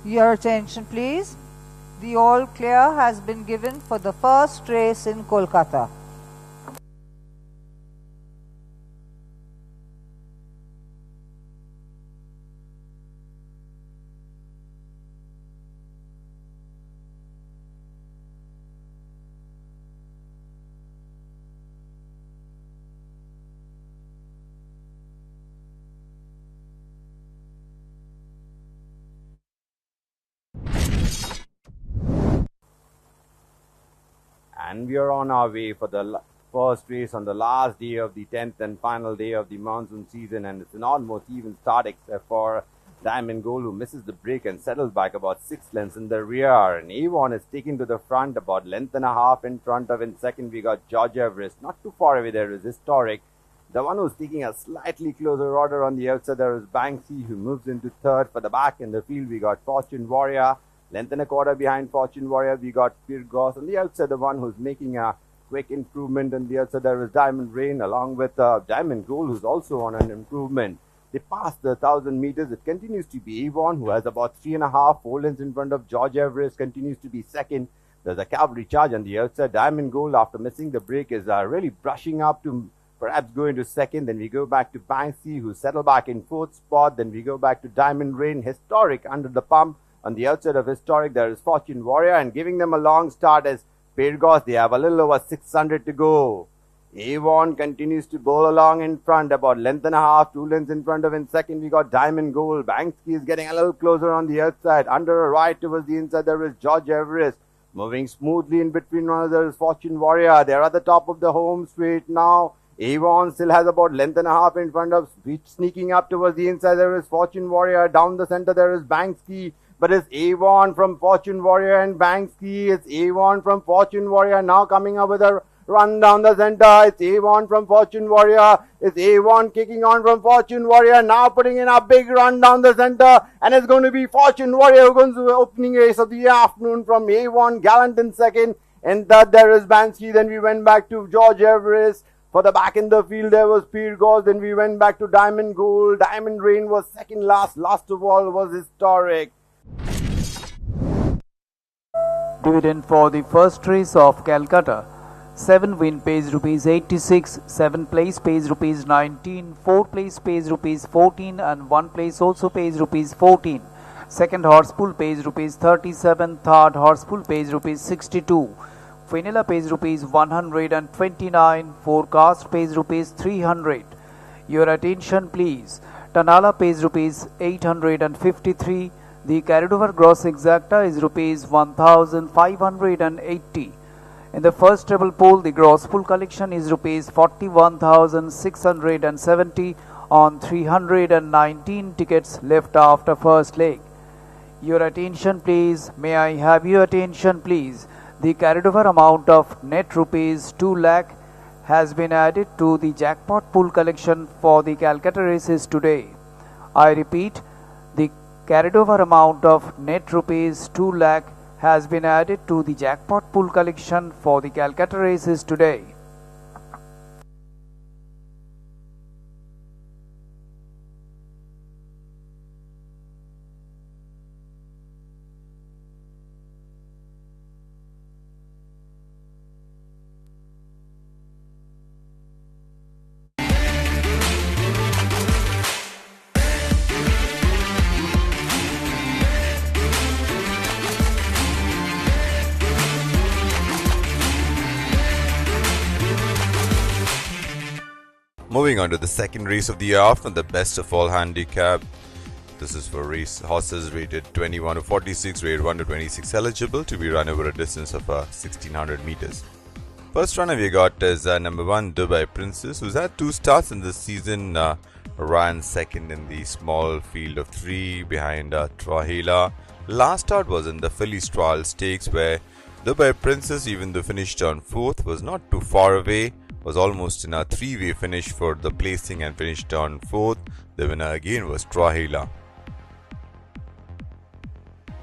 Your attention please. The all clear has been given for the first race in Kolkata. And we are on our way for the first race on the last day of the 10th and final day of the monsoon season, and it's an almost even start except for Diamond Gold, who misses the break and settles back about 6 lengths in the rear. And Avon is taken to the front about length and a half in front of. In second we got George Everest, not too far away there is Historic. The one who's taking a slightly closer order on the outside there is Banksy, who moves into third. For the back in the field we got Fortune Warrior. Length and a quarter behind Fortune Warrior, we got Pirgos. On the outside, the one who's making a quick improvement. On the outside, there is Diamond Rain, along with Diamond Gold, who's also on an improvement. They passed the 1,000 meters. It continues to be Avon, who has about 3.5, 4 lengths in front of George Everest, continues to be second. There's a cavalry charge on the outside. Diamond Gold, after missing the break, is really brushing up to perhaps go into second. Then we go back to Banksy, who settled back in fourth spot. Then we go back to Diamond Rain, Historic under the pump. On the outside of Historic, there is Fortune Warrior, and giving them a long start as Pirgos. They have a little over 600 to go. Avon continues to bowl along in front, about length and a half, 2 lengths in front of. In second, we got Diamond Gold. Banksy is getting a little closer on the outside. Under a right towards the inside, there is George Everest. Moving smoothly in between one of there is Fortune Warrior. They are at the top of the home straight now. Avon still has about length and a half in front of, sneaking up towards the inside. There is Fortune Warrior. Down the center there is Banksy. But it's Avon from Fortune Warrior and Banksy. It's Avon from Fortune Warrior now coming up with a run down the center. It's Avon from Fortune Warrior. It's Avon kicking on from Fortune Warrior. Now putting in a big run down the center. And it's going to be Fortune Warrior who goes to the opening race of the afternoon from Avon. Gallant in second. In third there is Banksy. Then we went back to George Everest. For the back in the field there was Peer Gauze. Then we went back to Diamond Gold. Diamond Rain was second last. Last of all was Historic. Dividend for the first race of Calcutta. 7 win pays rupees 86, 7 place pays rupees 19, 4 place pays rupees 14 and 1 place also pays rupees 14. Second horse pool pays rupees 37, third horse pool pays rupees 62. Vanilla pays rupees 129, forecast pays rupees 300. Your attention please. Tanala pays rupees 853. The carried over gross exacta is rupees 1580. In the first treble pool, the gross pool collection is rupees 41,670 on 319 tickets left after first leg. Your attention please. May I have your attention please. The carried over amount of net rupees 2 lakh has been added to the jackpot pool collection for the Calcutta races today. I repeat, the carried over amount of net rupees 2 lakh has been added to the jackpot pool collection for the Calcutta races today. Moving on to the second race of the afternoon, the best of all handicap. This is for race horses rated 21 to 46, rated 1 to 26, eligible to be run over a distance of 1600 meters. First runner we got is number 1 Dubai Princess, who's had 2 starts in this season. Ran second in the small field of 3 behind Trahila. Last start was in the Phillies Trial Stakes, where Dubai Princess, even though finished on 4th, was not too far away. Was almost in a 3-way finish for the placing and finished on 4th. The winner again was Trahila.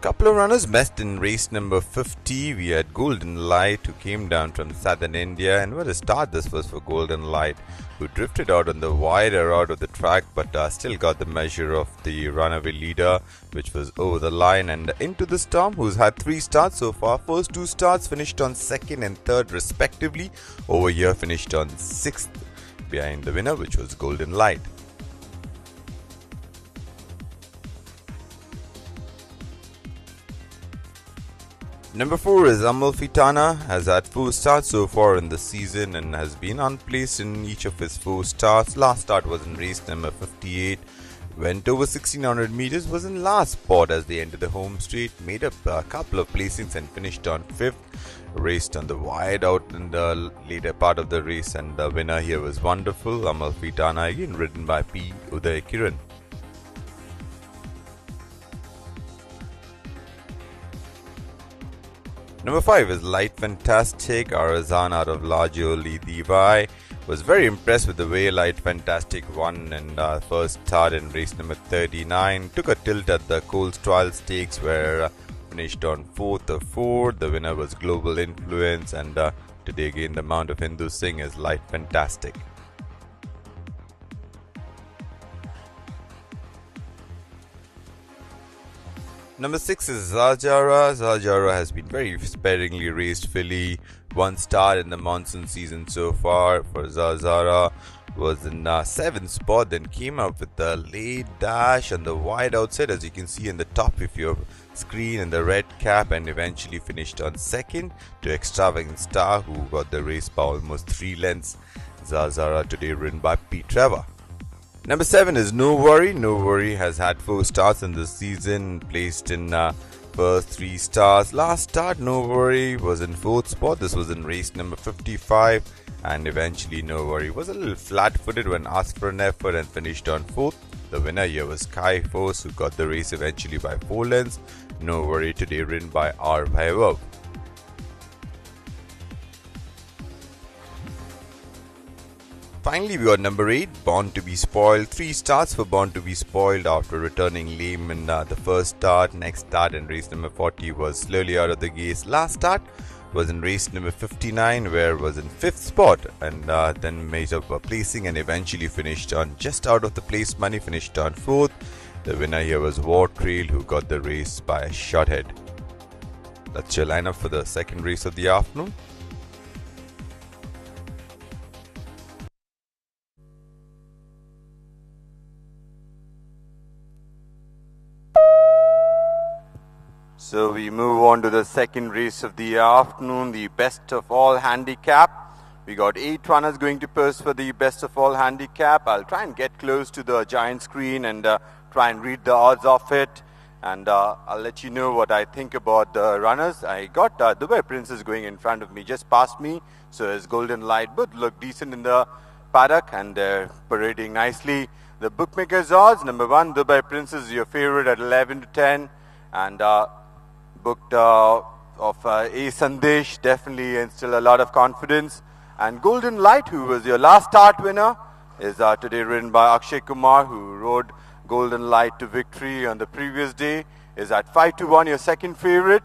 Couple of runners missed in race number 50. We had Golden Light, who came down from southern India, and what a start this was for Golden Light, who drifted out on the wider out of the track, but still got the measure of the runaway leader, which was over the line. And Into the Storm, who's had 3 starts so far. First 2 starts finished on 2nd and 3rd respectively. Over here finished on 6th behind the winner, which was Golden Light. Number 4 is Amalfitana, has had 4 starts so far in the season and has been unplaced in each of his 4 starts. Last start was in race number 58, went over 1600 meters, was in last spot as they entered the home straight, made up a couple of placings and finished on 5th. Raced on the wide out in the later part of the race, and the winner here was Wonderful, Amalfitana, again ridden by P. Uday Kiran. Number 5 is Light Fantastic. Arazan out of Lajoli Divai was very impressed with the way Light Fantastic won in first start in race number 39. Took a tilt at the Coles Trial Stakes, where finished on 4th of 4. The winner was Global Influence, and today again the Mount of Hindu Singh is Light Fantastic. Number 6 is Zajara. Zajara has been very sparingly raced filly. 1 start in the monsoon season so far for Zajara. Was in 7th spot, then came up with the late dash on the wide outside, as you can see in the top of your screen, in the red cap, and eventually finished on 2nd to Extravagant Star, who got the race by almost 3 lengths. Zajara today ridden by Pete Trevor. Number 7 is No Worry. No Worry has had 4 starts in this season, placed in first 3 starts. Last start, No Worry was in 4th spot. This was in race number 55. and eventually No Worry was a little flat-footed when asked for an effort and finished on 4th. The winner here was Sky Force, who got the race eventually by 4 lengths. No Worry today ridden by R. Bhaivav. Finally, we got number 8, Born to be Spoiled. 3 starts for Born to be Spoiled after returning lame in the first start. Next start in race number 40 was slowly out of the gates. Last start was in race number 59, where was in 5th spot, and then made up a placing and eventually finished on just out of the place money, finished on 4th. The winner here was War Trail, who got the race by a short head. That's your lineup for the second race of the afternoon. So we move on to the second race of the afternoon, the best of all handicap. We got 8 runners going to purse for the best of all handicap. I'll try and get close to the giant screen and try and read the odds of it. And I'll let you know what I think about the runners. I got Dubai Princess going in front of me, just past me. So his Golden Light both look decent in the paddock and they're parading nicely. The bookmakers odds, number 1, Dubai Princess is your favorite at 11 to 10. And booked of A Sandesh, definitely instill a lot of confidence. And Golden Light, who was your last start winner, is today ridden by Akshay Kumar, who rode Golden Light to victory on the previous day, is at 5 to 1, your second favorite.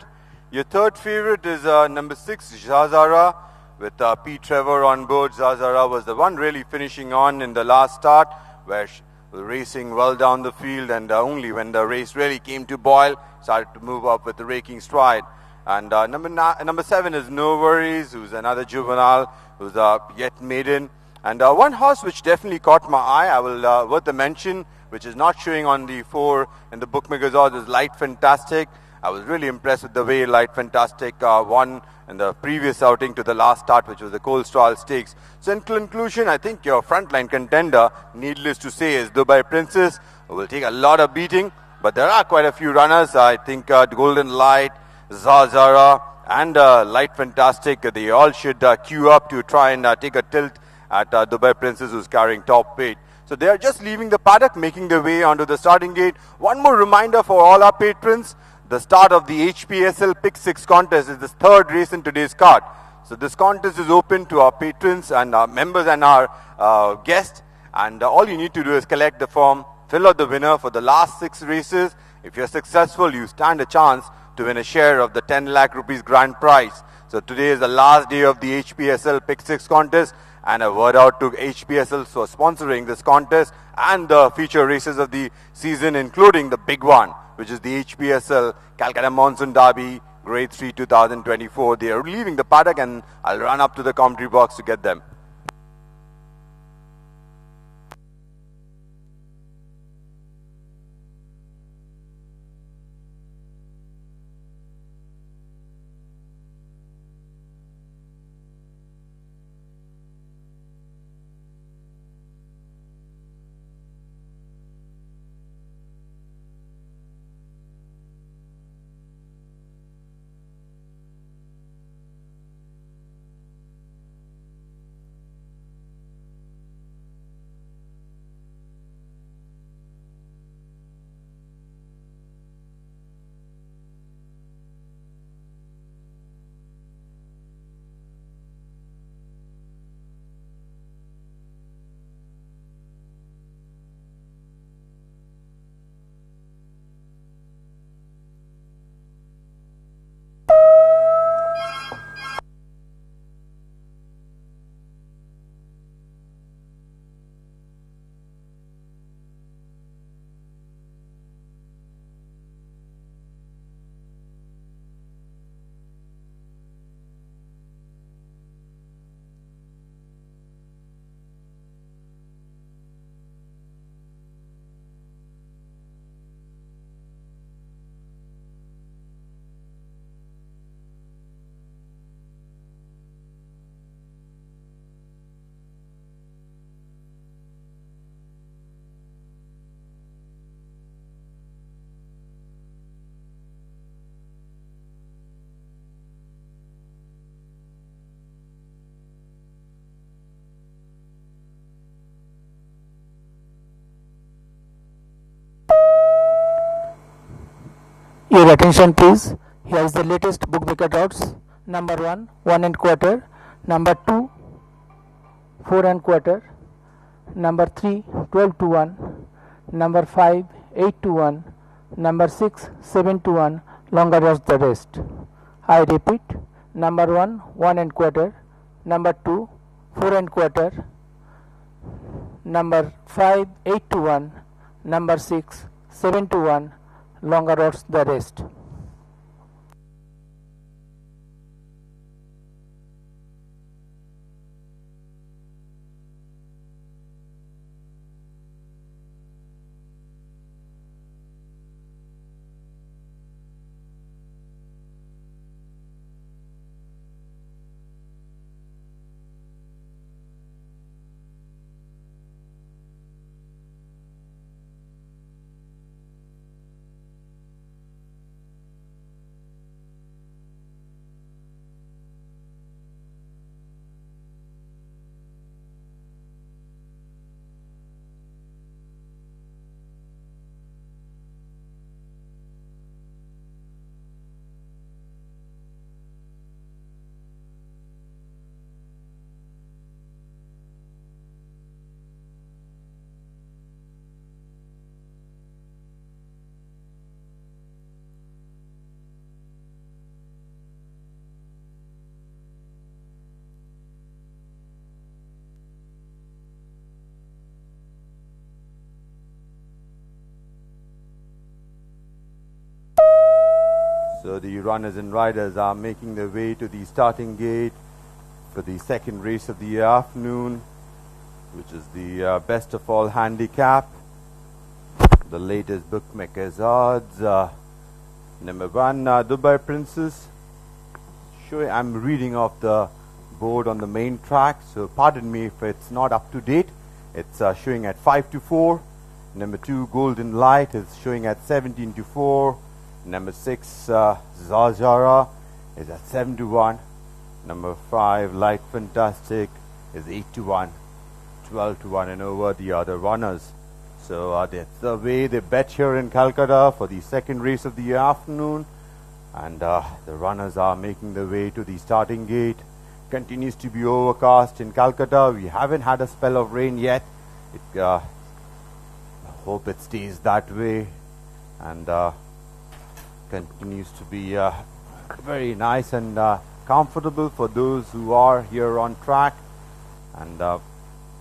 Your third favorite is number 6, Zazara, with P. Trevor on board. Zazara was the one really finishing on in the last start, where racing well down the field, and only when the race really came to boil, started to move up with the raking stride. And number 7 is No Worries, who's another juvenile, who's yet maiden. And one horse which definitely caught my eye, I will worth a mention, which is not showing on the 4 in the bookmakers odds, is Light Fantastic. I was really impressed with the way Light Fantastic won in the previous outing to the last start, which was the Coldstral Stakes. So in conclusion, I think your frontline contender, needless to say, is Dubai Princess, who will take a lot of beating. But there are quite a few runners. I think Golden Light, Zazara, and Light Fantastic, they all should queue up to try and take a tilt at Dubai Princess, who's carrying top 8. So they are just leaving the paddock, making their way onto the starting gate. One more reminder for all our patrons. The start of the HPSL Pick 6 contest is the third race in today's card. So this contest is open to our patrons and our members and our guests. And all you need to do is collect the form, fill out the winner for the last 6 races. If you're successful, you stand a chance to win a share of the 10 lakh rupees grand prize. So today is the last day of the HPSL Pick 6 contest. And a word out to HPSL for sponsoring this contest and the feature races of the season, including the big one, which is the HPSL Calcutta Monsoon Derby Grade 3 2024. They are leaving the paddock and I'll run up to the commentary box to get them. Your attention please. Here is the latest bookmaker odds. Number 1, 1 and quarter. Number 2, 4 and quarter. Number 3, 12 to 1. Number 5, 8 to 1. Number 6, 7 to 1. Longer odds the rest. I repeat. Number 1, 1 and quarter. Number 2, 4 and quarter. Number 5, 8 to 1. Number 6, 7 to 1. Longer odds the rest. So the runners and riders are making their way to the starting gate for the second race of the afternoon, which is the best of all handicap. The latest bookmakers odds. Number 1, Dubai Princess. I'm reading off the board on the main track, so pardon me if it's not up to date. It's showing at 5 to 4. Number 2, Golden Light, is showing at 17 to 4. Number 6, Zazara, is at 7 to 1. Number 5, Light Fantastic, is 8 to 1. 12 to 1 and over the other runners. So that's the way they bet here in Calcutta for the second race of the afternoon. And the runners are making their way to the starting gate. Continues to be overcast in Calcutta. We haven't had a spell of rain yet. I hope it stays that way. And continues to be very nice and comfortable for those who are here on track. And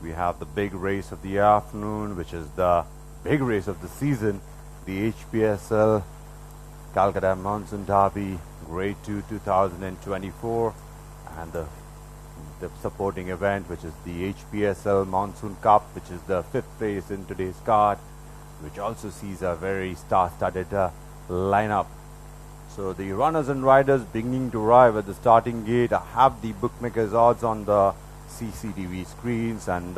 we have the big race of the afternoon, which is the big race of the season, the HPSL Calcutta Monsoon Derby Grade 2 2024, and the supporting event, which is the HPSL Monsoon Cup, which is the fifth race in today's card, which also sees a very star-studded lineup. So the runners and riders beginning to arrive at the starting gate. I have the bookmakers odds on the CCTV screens, and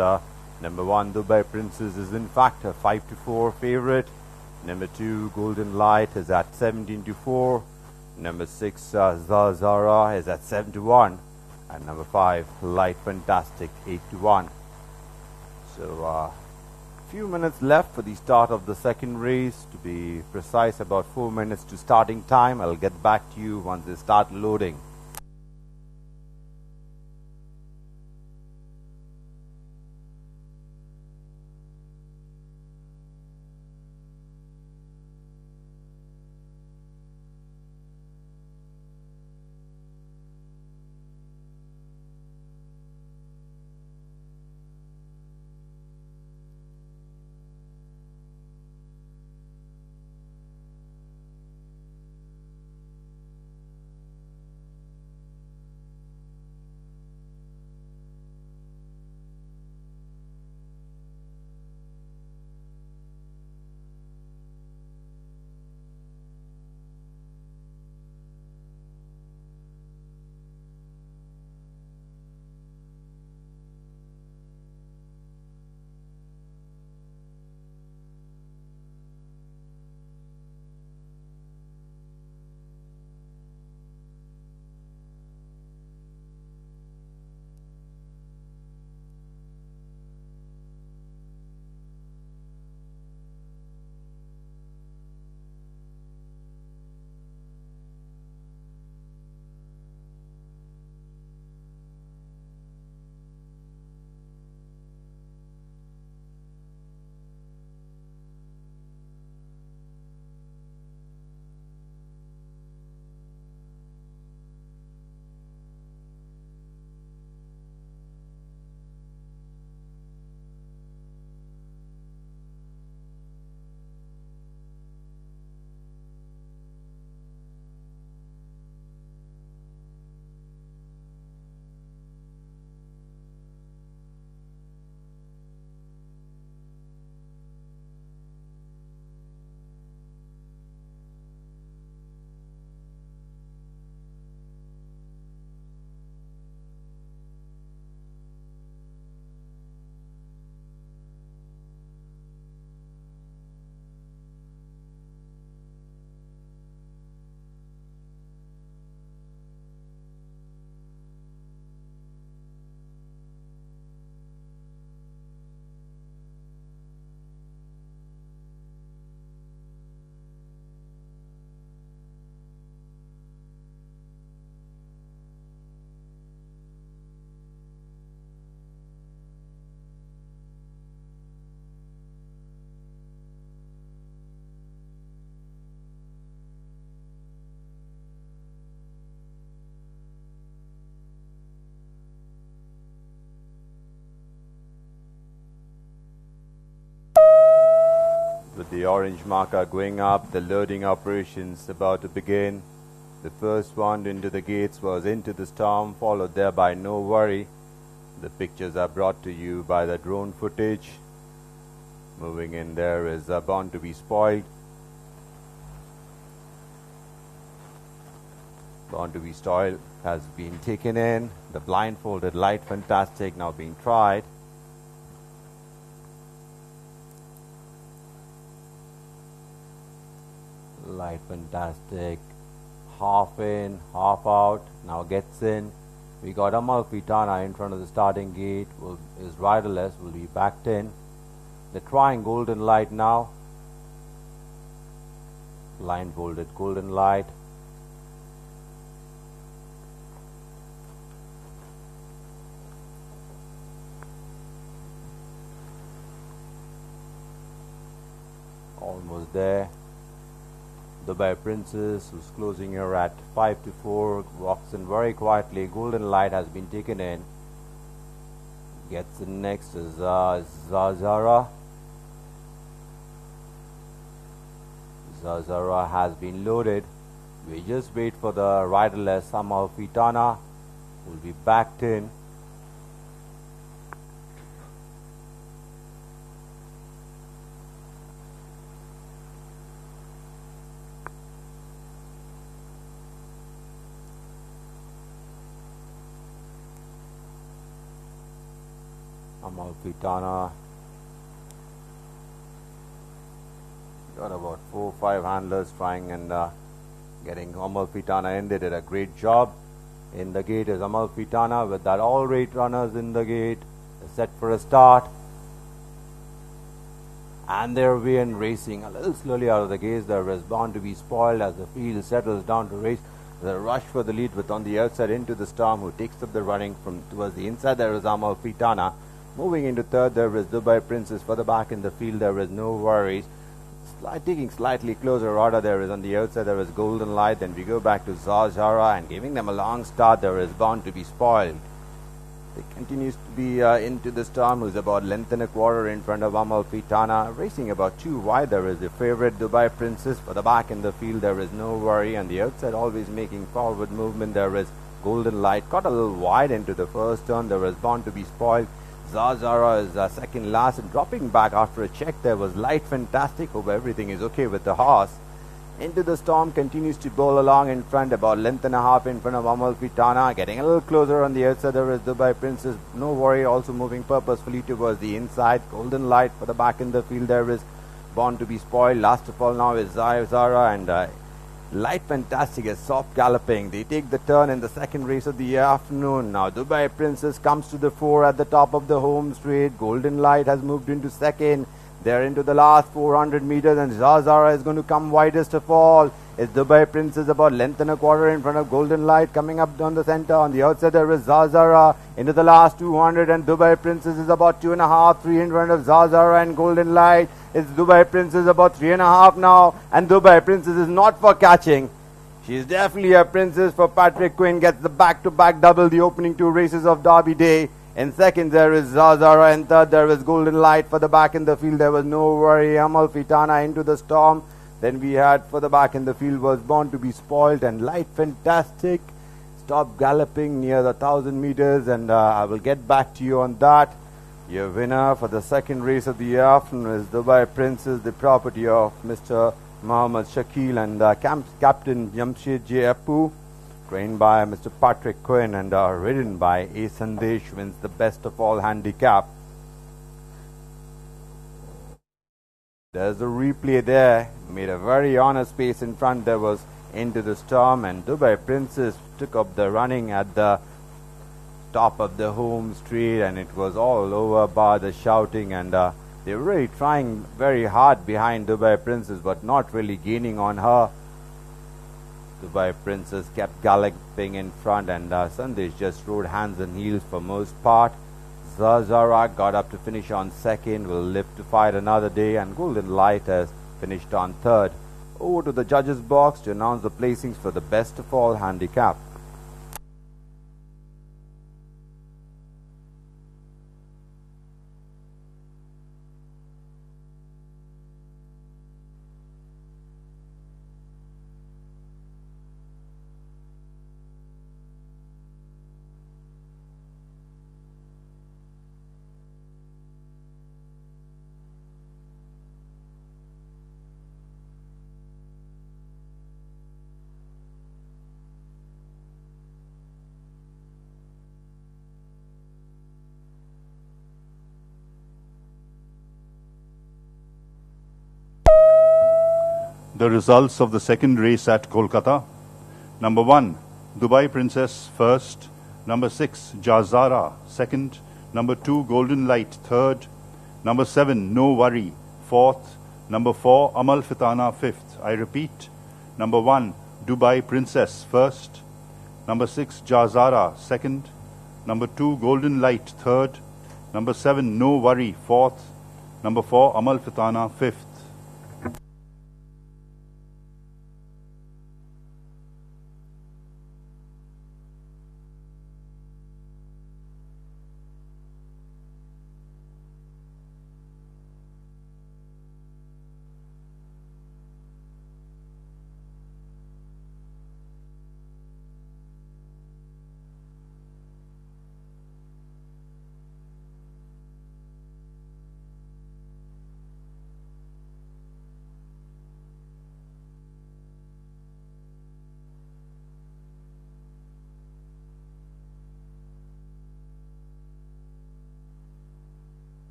number 1, Dubai Princess, is in fact a 5 to 4 favorite. Number 2, Golden Light, is at 17 to 4. Number 6, Zara, is at 7 to 1. And number 5, Light Fantastic, 8 to 1. So few minutes left for the start of the second race. To be precise, about 4 minutes to starting time. I'll get back to you once they start loading. The orange marker going up, the loading operations about to begin. The first one into the gates was Into the Storm, followed there by No Worry. The pictures are brought to you by the drone footage. Moving in there is Born to be Spoiled. Born to be Spoiled has been taken in. The blindfolded Light Fantastic now being tried. Light Fantastic, half in, half out, now gets in. We got Amalfitana in front of the starting gate, is riderless, will be backed in. They're trying Golden Light now. Blindfolded Golden Light. Almost there. Dubai Princess, who's closing her at 5-4, walks in very quietly. Golden Light has been taken in. Gets in next is Zazara. Zazara has been loaded. We just wait for the riderless Amalfitana, will be backed in. Amalfitana got about 4 or 5 handlers trying and getting Amalfitana in. They did a great job. In the gate is Amalfitana with that all 8 runners in the gate. They're set for a start. And they're racing a little slowly out of the gates. There is Born to be Spoiled as the field settles down to race. The rush for the lead with on the outside Into the Storm, who takes up the running from towards the inside. There is Amalfitana. Moving into third, there is Dubai Princess. Further back in the field, there is No Worries. Taking slightly closer order, there is on the outside, there is Golden Light. Then we go back to Zazara and giving them a long start, there is Born to be Spoiled. It continues to be Into the Storm, who's about length and a quarter in front of Amalfitana. Racing about 2 wide, there is the favorite Dubai Princess. Further back in the field, there is No Worry. On the outside, always making forward movement, there is Golden Light. Got a little wide into the first turn, there is Born to be Spoiled. Zazara is second last and dropping back after a check. There was Light Fantastic. Hope everything is okay with the horse. Into the Storm continues to bowl along in front, about length and a half in front of Amalfitana. Getting a little closer on the outside, there is Dubai Princess. No Worry also moving purposefully towards the inside. Golden Light for the back in the field. There is Born to be Spoiled. Last of all now is Zara and Light Fantastic is soft galloping. They take the turn in the second race of the afternoon. Now Dubai Princess comes to the fore at the top of the home straight. Golden Light has moved into second. They're into the last 400 meters and Zazara is going to come widest of all. It's Dubai Princess about length and a quarter in front of Golden Light coming up down the center. On the outside there is Zazara into the last 200 and Dubai Princess is about 2.5, 3 in front of Zazara and Golden Light. It's Dubai Princess about 3.5 now and Dubai Princess is not for catching. She is definitely a princess for Patrick Quinn. Gets the back-to-back double the opening 2 races of Derby Day. In second there is Zazara. In third there is Golden Light. For the back in the field there was No Worry. Amalfitana Into the Storm. Then we had for the back in the field was Born to be Spoiled and Light Fantastic. Stop galloping near the 1000 meters and I will get back to you on that. Your winner for the second race of the afternoon is Dubai Princess, the property of Mr. Mohammad Shakil and Captain Jamshid J. Appu, trained by Mr. Patrick Quinn and ridden by A. Sandesh, wins the best of all handicap. There's a replay there, made a very honest pace in front. There was Into the Storm and Dubai Princess took up the running at the top of the home straight and it was all over by the shouting and they were really trying very hard behind Dubai Princess but not really gaining on her. Dubai Princess kept galloping in front and Sandesh just rode hands and heels for most part. Zazara got up to finish on second, will live to fight another day and Golden Light has finished on third. Over to the judges box to announce the placings for the best of all handicap. The results of the second race at Kolkata. Number 1, Dubai Princess first. Number 6, Jazara second. Number 2, Golden Light third. Number 7, No Worry fourth. Number 4, Amal Fitana fifth. I repeat, number 1, Dubai Princess first. Number 6, Jazara second. Number 2, Golden Light third. Number 7, No Worry fourth. Number 4, Amal Fitana fifth.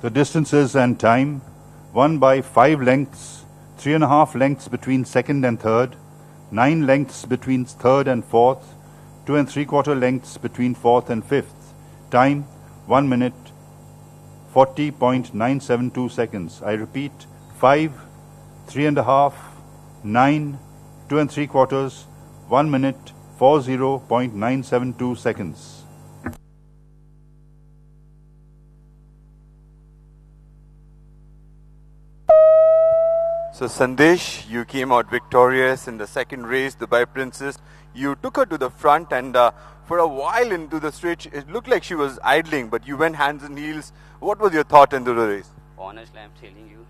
The distances and time: 1 by 5 lengths, 3.5 lengths between second and third, 9 lengths between third and fourth, 2 3/4 lengths between fourth and fifth. Time 1 minute 40.972 seconds. I repeat, 5, 3.5, 9, 2 3/4, 1 minute 40.972 seconds. So Sandesh, you came out victorious in the second race, Dubai Princess. You took her to the front, and for a while into the straight, it looked like she was idling, but you went hands and heels. What was your thought into the race? Honestly, I'm telling you,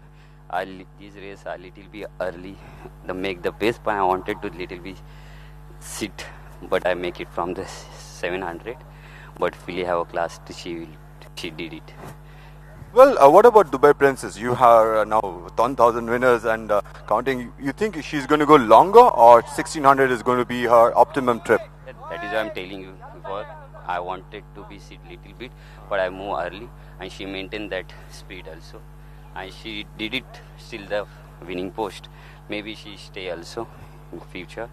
this race a little bit early. The make the pace, but I wanted to little bit sit, but I make it from the 700. But Philly have a class, she did it. Well, what about Dubai Princess? You have now 10,000 winners and counting. You think she's going to go longer, or 1600 is going to be her optimum trip? That is why I'm telling you before. I wanted to be sit little bit, but I move early, and she maintained that speed also, and she did it still the winning post. Maybe she stay also in future.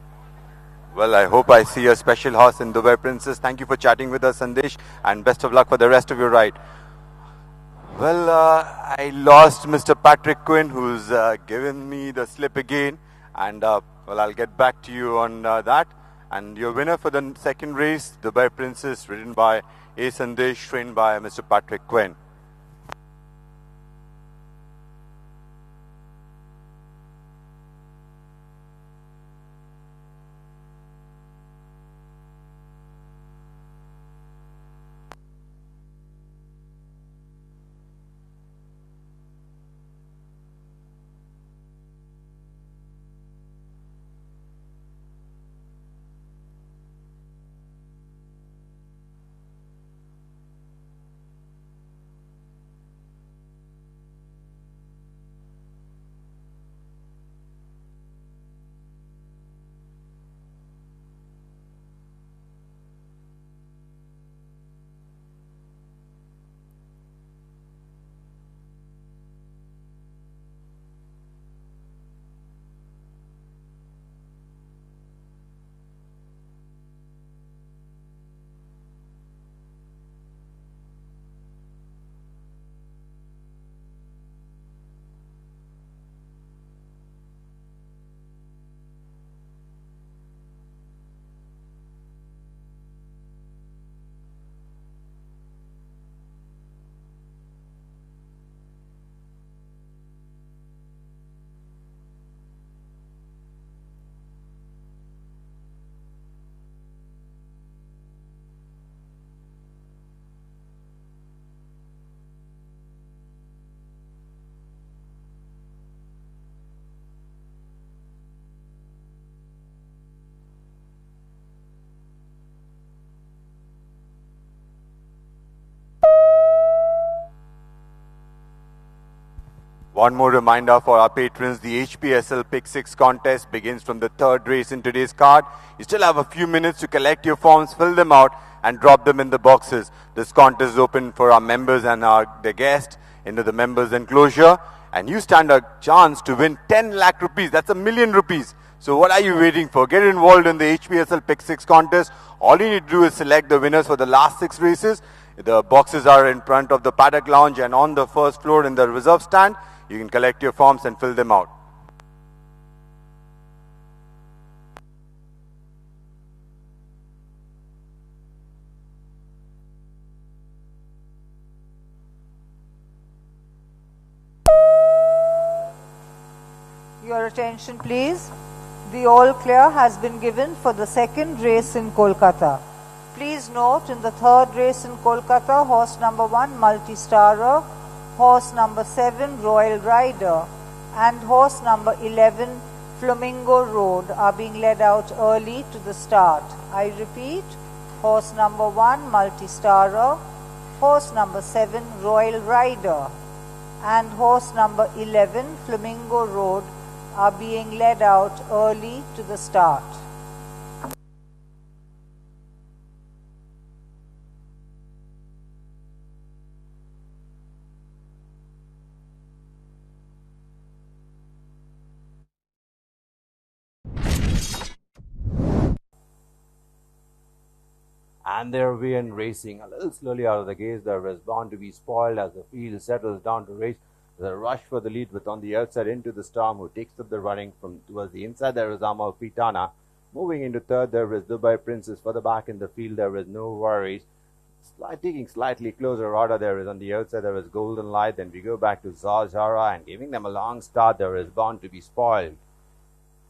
Well, I hope I see a special horse in Dubai Princess. Thank you for chatting with us, Sandesh, and best of luck for the rest of your ride. Well, I lost Mr. Patrick Quinn, who's given me the slip again, and well, I'll get back to you on that. And your winner for the second race, Dubai Princess, ridden by A. Sandesh, trained by Mr. Patrick Quinn. One more reminder for our patrons, the HPSL Pick 6 contest begins from the third race in today's card. You still have a few minutes to collect your forms, fill them out and drop them in the boxes. This contest is open for our members and their guests into the members enclosure. And you stand a chance to win 10 lakh rupees. That's ₹1,000,000. So what are you waiting for? Get involved in the HPSL Pick 6 contest. All you need to do is select the winners for the last 6 races. The boxes are in front of the paddock lounge and on the first floor in the reserve stand. You can collect your forms and fill them out. Your attention please. The all clear has been given for the second race in Kolkata. Please note, in the third race in Kolkata, horse number 1 Multi-Starer, horse number 7 Royal Rider and horse number 11 Flamingo Road are being led out early to the start. I repeat, horse number 1 Multi-Starer, horse number 7 Royal Rider and horse number 11 Flamingo Road are being led out early to the start. And there we in racing a little slowly out of the gates. There is bound to be spoiled as the field settles down to race. There's a rush for the lead with on the outside Into the Storm, who takes up the running from towards the inside. There is Amal Pitana. Moving into third, there is Dubai Princess. For the back in the field, there is No Worries. Taking slightly closer order, there is on the outside, there is Golden Light. Then we go back to Zazara and giving them a long start. There is Bound to be Spoiled.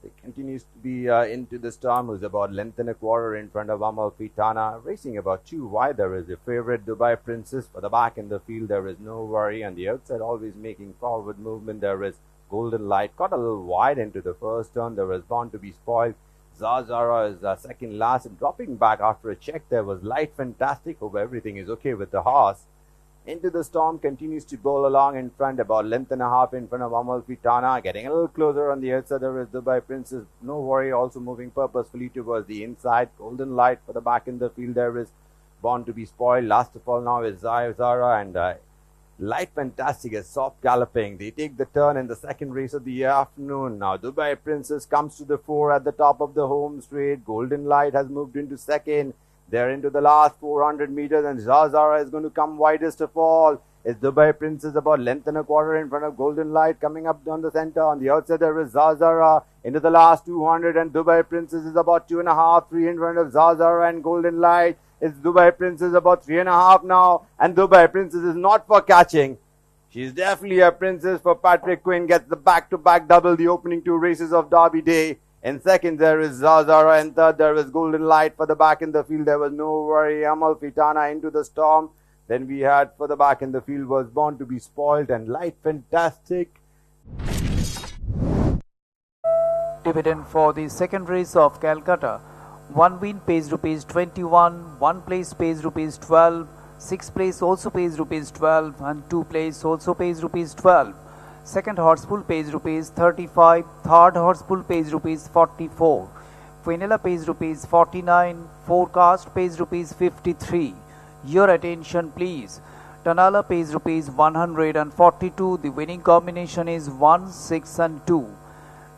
It continues to be Into the Storm, who's about length and a quarter in front of Amal Pitana. Racing about 2 wide, there is the favorite Dubai Princess. For the back in the field, there is No Worry. On the outside, always making forward movement, there is Golden Light. Got a little wide into the first turn. There is Bound to be Spoiled. Zazara is second last and dropping back after a check. There was Light Fantastic. Hope everything is okay with the horse. Into the Storm continues to bowl along in front, about length and a half in front of Amal Pitana. Getting a little closer on the outside, there is Dubai Princess. No Worry also moving purposefully towards the inside. Golden Light for the back in the field. There is Born to be Spoiled. Last of all now is Zara and Light Fantastic is soft galloping. They take the turn in the second race of the afternoon. Now Dubai Princess comes to the fore at the top of the home straight. Golden Light has moved into second. They're into the last 400 meters and Zazara is going to come widest of all. It's Dubai Princess about length and a quarter in front of Golden Light coming up down the center. On the outside there is Zazara into the last 200 and Dubai Princess is about 2.5, 3 in front of Zazara and Golden Light. It's Dubai Princess about 3.5 now and Dubai Princess is not for catching. She's definitely a princess for Patrick Quinn. Gets the back-to-back double the opening 2 races of Derby Day. In second, there is Zazara. In third, there is Golden Light. For the back in the field, there was No Worry. Amal Pitana Into the Storm. Then we had for the back in the field was Born to be Spoiled and Light Fantastic. Dividend for the second race of Calcutta. 1 win pays ₹21, 1 place pays ₹12, 6 place also pays ₹12 and 2 place also pays ₹12. Second horse pool pays ₹35, third horse pool pays ₹44, Quinella pays ₹49, forecast pays ₹53. Your attention please. Tanala pays ₹142. The winning combination is 1, 6 and 2.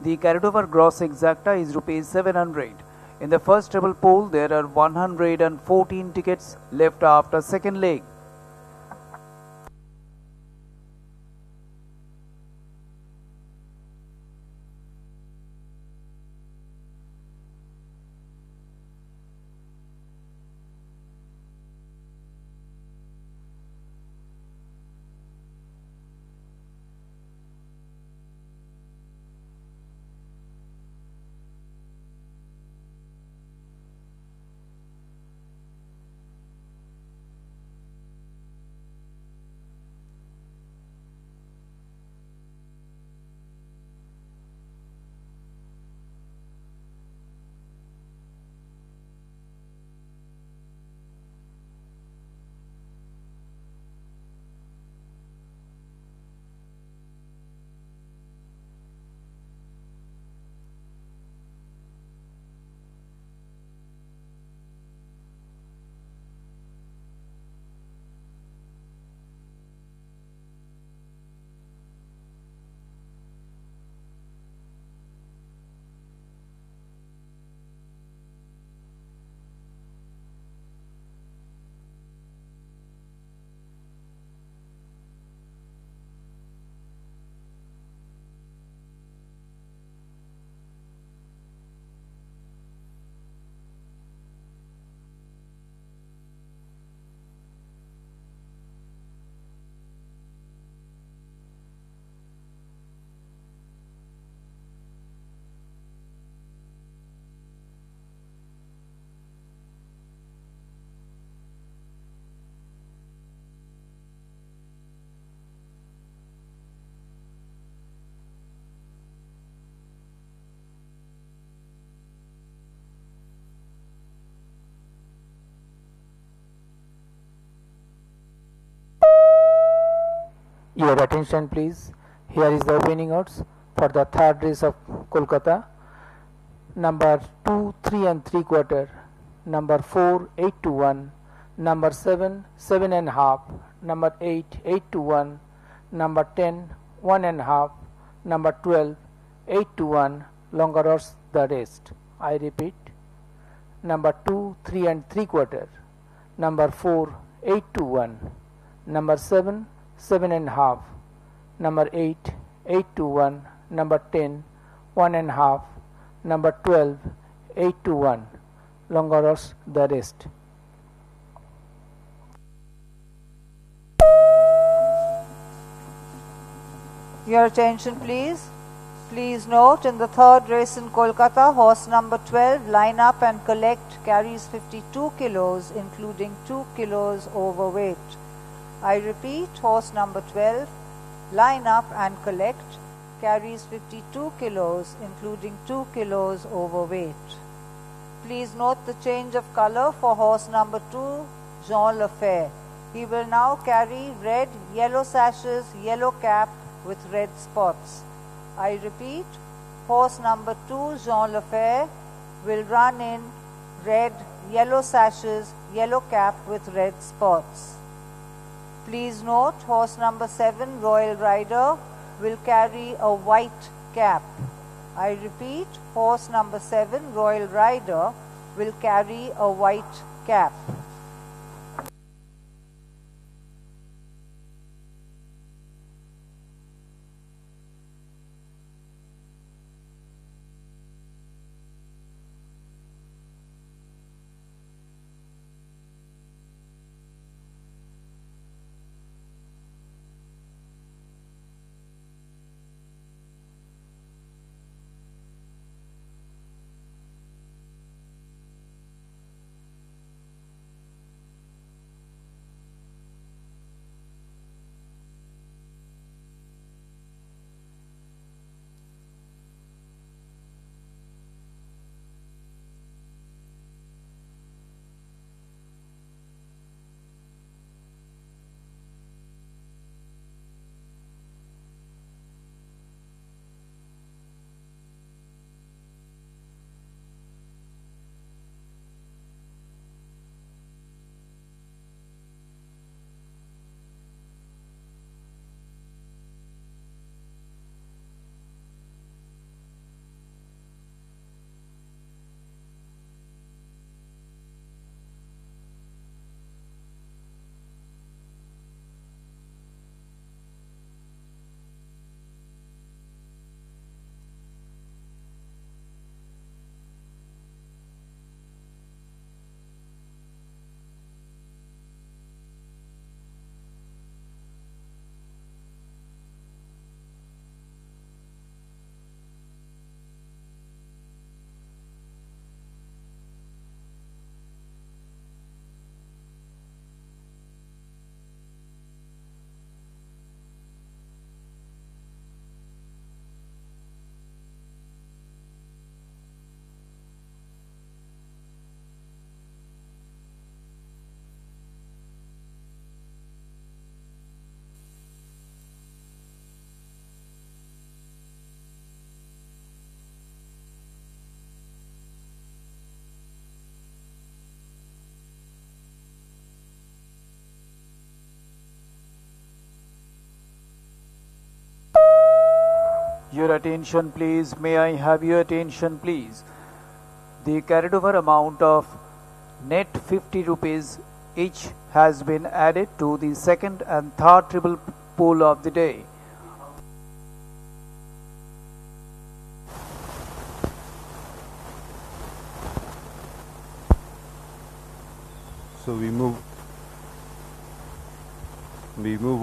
The carried over gross exacta is ₹700. In the first treble poll, there are 114 tickets left after second leg. Your attention please. Here is the winning odds for the third race of Kolkata. Number 2, 3 and 3 quarter. Number 4, 8 to 1. Number 7, 7 and half. Number 8, 8 to 1. Number 10, 1 and half. Number 12, 8 to 1. Longer odds the rest. I repeat. Number 2, 3 and 3 quarter. Number 4, 8 to 1. Number 7, 7 and half. Number 8, 8 to 1. Number 10, 1 and half. Number 12, 8 to 1. Longer odds the rest. Your attention please. Please note, in the third race in Kolkata, horse number 12, Line Up and Collect, carries 52 kilos, including 2 kilos overweight. I repeat, horse number 12, Line Up and Collect, carries 52 kilos, including 2 kilos overweight. Please note the change of color for horse number 2, Jean Lefebvre. He will now carry red, yellow sashes, yellow cap with red spots. I repeat, horse number 2, Jean Lefebvre, will run in red, yellow sashes, yellow cap with red spots. Please note, horse number 7, Royal Rider, will carry a white cap. I repeat, horse number 7, Royal Rider, will carry a white cap. Your attention please. May I have your attention please? The carried over amount of net 50 rupees each has been added to the second and third triple pool of the day. So we move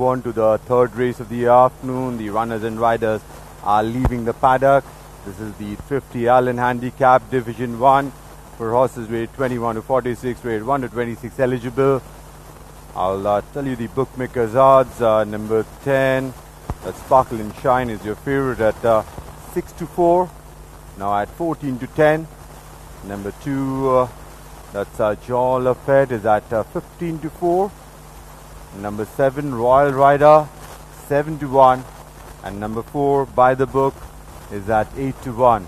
on to the third race of the afternoon. The runners and riders are leaving the paddock. This is the 50 Allen Handicap Division 1 for horses weight 21 to 46, weight 1 to 26 eligible. I'll tell you the bookmakers odds. Number 10, that Sparkle and Shine, is your favorite at 6 to 4. Now at 14 to 10. Number 2, that's Jean Lefebvre, is at 15 to 4. Number 7, Royal Rider, 7-1, and number 4 by the book is at 8-1.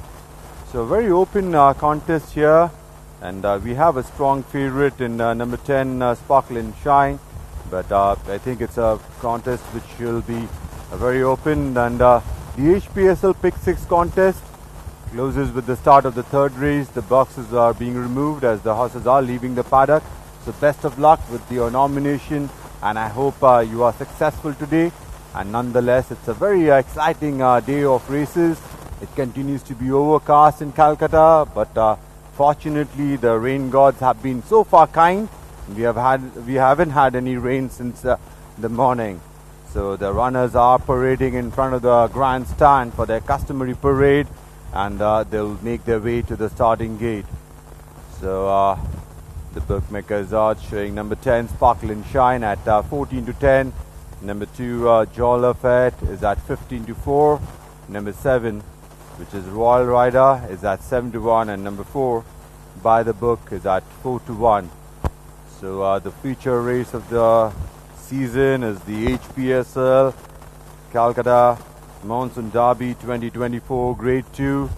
So a very open contest here, and we have a strong favorite in number 10 Sparkle and Shine, but I think it's a contest which will be very open, and the HPSL Pick 6 contest closes with the start of the third race. The boxes are being removed as the horses are leaving the paddock. So best of luck with your nomination, and I hope you are successful today. And nonetheless, it's a very exciting day of races. It continues to be overcast in Calcutta, but fortunately the rain gods have been so far kind. We haven't had any rain since the morning. So the runners are parading in front of the grandstand for their customary parade, and they'll make their way to the starting gate. So the bookmakers are showing number 10 Sparkle and Shine at 14-10. Number 2 Jolla Fett is at 15-4. Number 7, which is Royal Rider, is at 7-1, and number 4 By the Book is at 4-1. So the feature race of the season is the HPSL Calcutta Monsoon Derby 2024 Grade 2,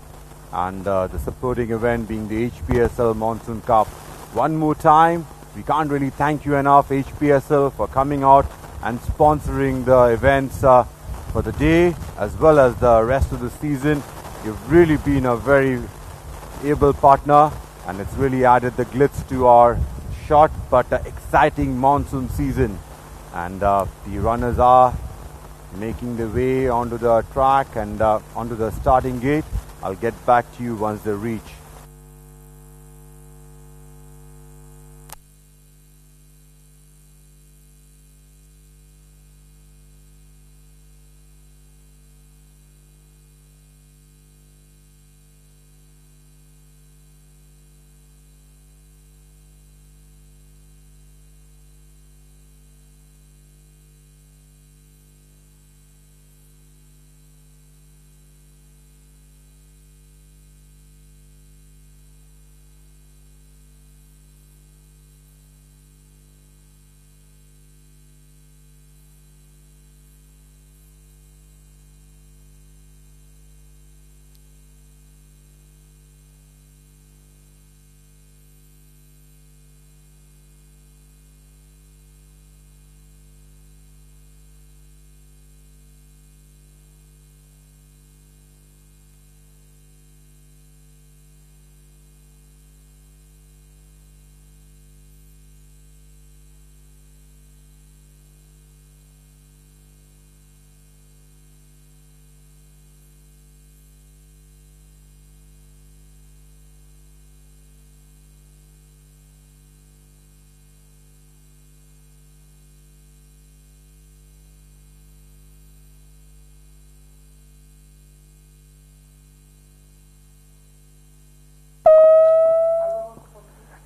and the supporting event being the HPSL Monsoon Cup. One more time, we can't really thank you enough, HPSL, for coming out and sponsoring the events for the day as well as the rest of the season. You've really been a very able partner, and it's really added the glitz to our short but exciting monsoon season. And the runners are making their way onto the track and onto the starting gate. I'll get back to you once they reach.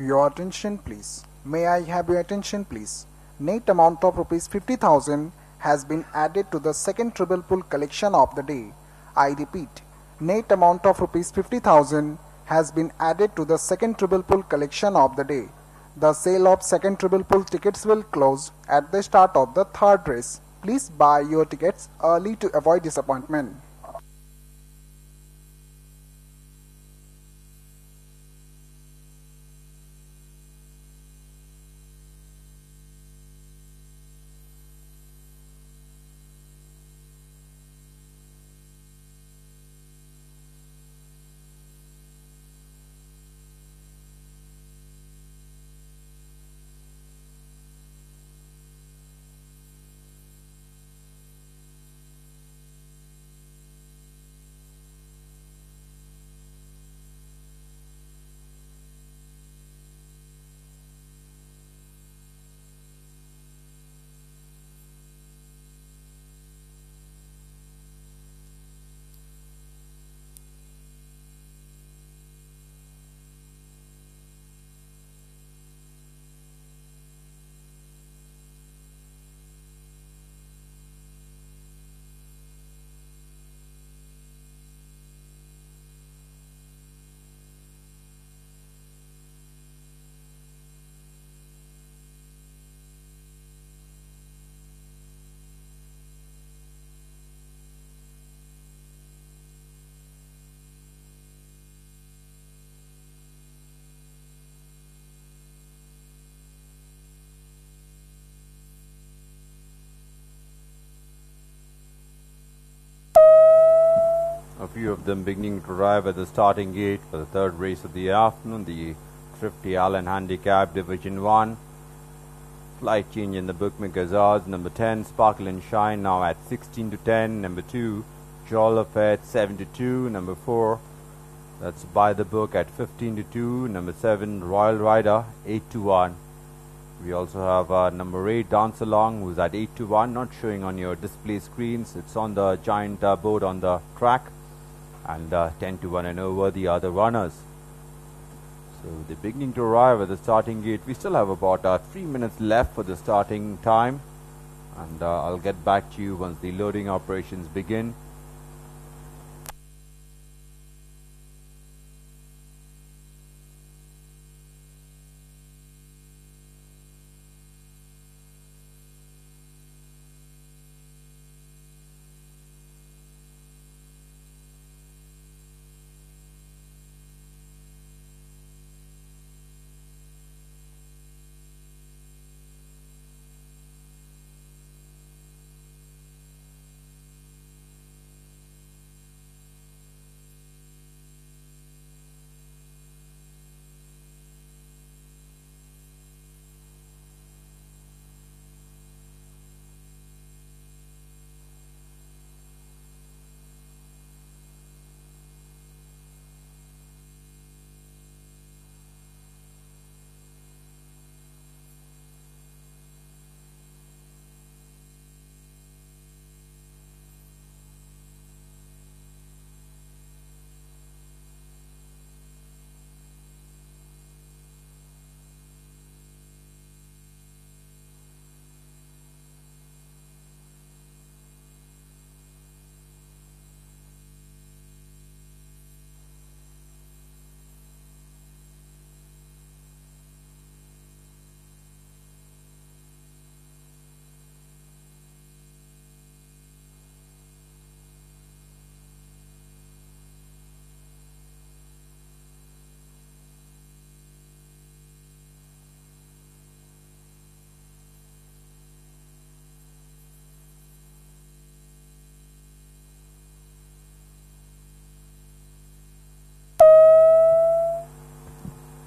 Your attention please. May I have your attention please? Net amount of rupees 50,000 has been added to the second treble pull collection of the day. I repeat, net amount of rupees 50,000 has been added to the second treble pull collection of the day. The sale of second treble pull tickets will close at the start of the third race. Please buy your tickets early to avoid disappointment. few of them beginning to arrive at the starting gate for the third race of the afternoon, the Thrifty Allen Handicap Division 1. Slight change in the bookmakers' odds. Number 10, Sparkle and Shine, now at 16 to 10. Number 2, Jolliffe at 7 to 2. Number 4, that's By the Book at 15 to 2. Number 7, Royal Rider, 8 to 1. We also have number 8, Dance Along, who's at 8 to 1, not showing on your display screens. It's on the giant board on the track, and 10 to 1 and over the other runners. So they're beginning to arrive at the starting gate. We still have about 3 minutes left for the starting time, and I'll get back to you once the loading operations begin.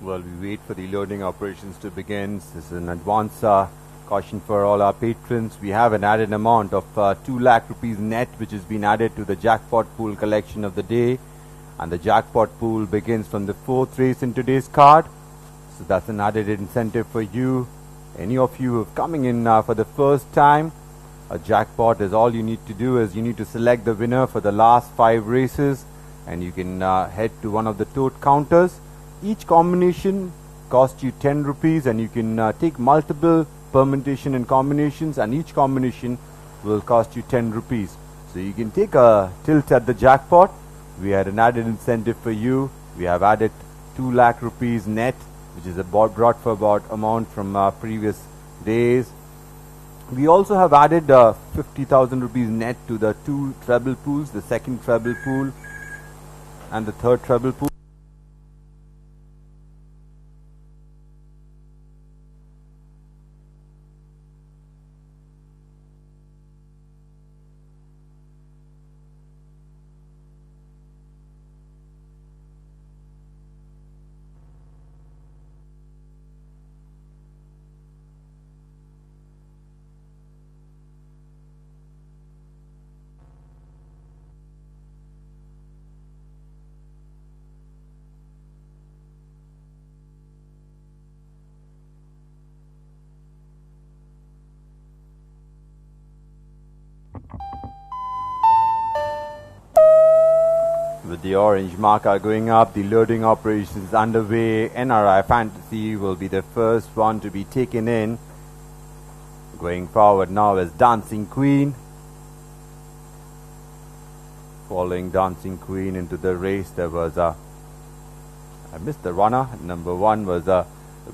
While we wait for the loading operations to begin, this is an advance caution for all our patrons. We have an added amount of 2 lakh rupees net, which has been added to the jackpot pool collection of the day, and the jackpot pool begins from the 4th race in today's card. So that's an added incentive for you. Any of you who are coming in for the first time, a jackpot is all you need to do is you need to select the winner for the last 5 races, and you can head to one of the tote counters. Each combination costs you 10 rupees, and you can take multiple permutation and combinations, and each combination will cost you 10 rupees. So you can take a tilt at the jackpot. We had an added incentive for you. We have added 2 lakh rupees net, which is brought for about amount from previous days. We also have added 50,000 rupees net to the 2 treble pools, the second treble pool and the third treble pool. With the orange marker going up, the loading operation is underway. NRI Fantasy will be the first one to be taken in. Going forward now is Dancing Queen. Following Dancing Queen into the race, there was I missed the runner. Number 1 was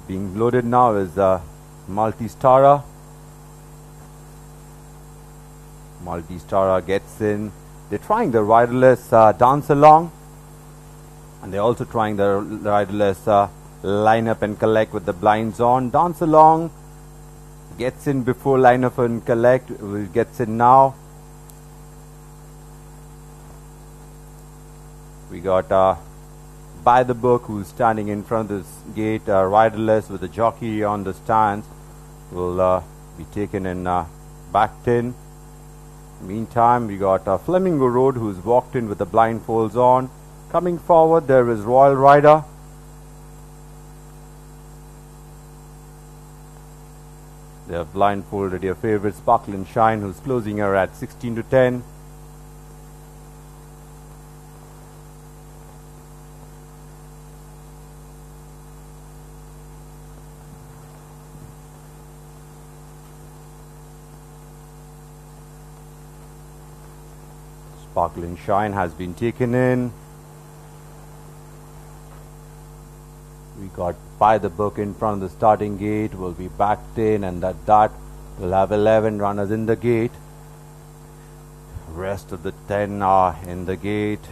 being loaded now is Multi-Stara. Multi-Stara gets in. They're trying the riderless dance along, and they're also trying the riderless line up and collect with the blinds on. Dance along gets in before line up and collect, gets in now. We got By the Book, who's standing in front of this gate, riderless with the jockey on the stands, will be taken in back 10. Meantime, we got Flamingo Road, who's walked in with the blindfolds on. Coming forward, there is Royal Rider. They have blindfolded your favorite Sparkle and Shine, who's closing her at 16-10. Sparkle and Shine has been taken in. We got By the Book in front of the starting gate, will be backed in, and that will have 11 runners in the gate. Rest of the 10 are in the gate.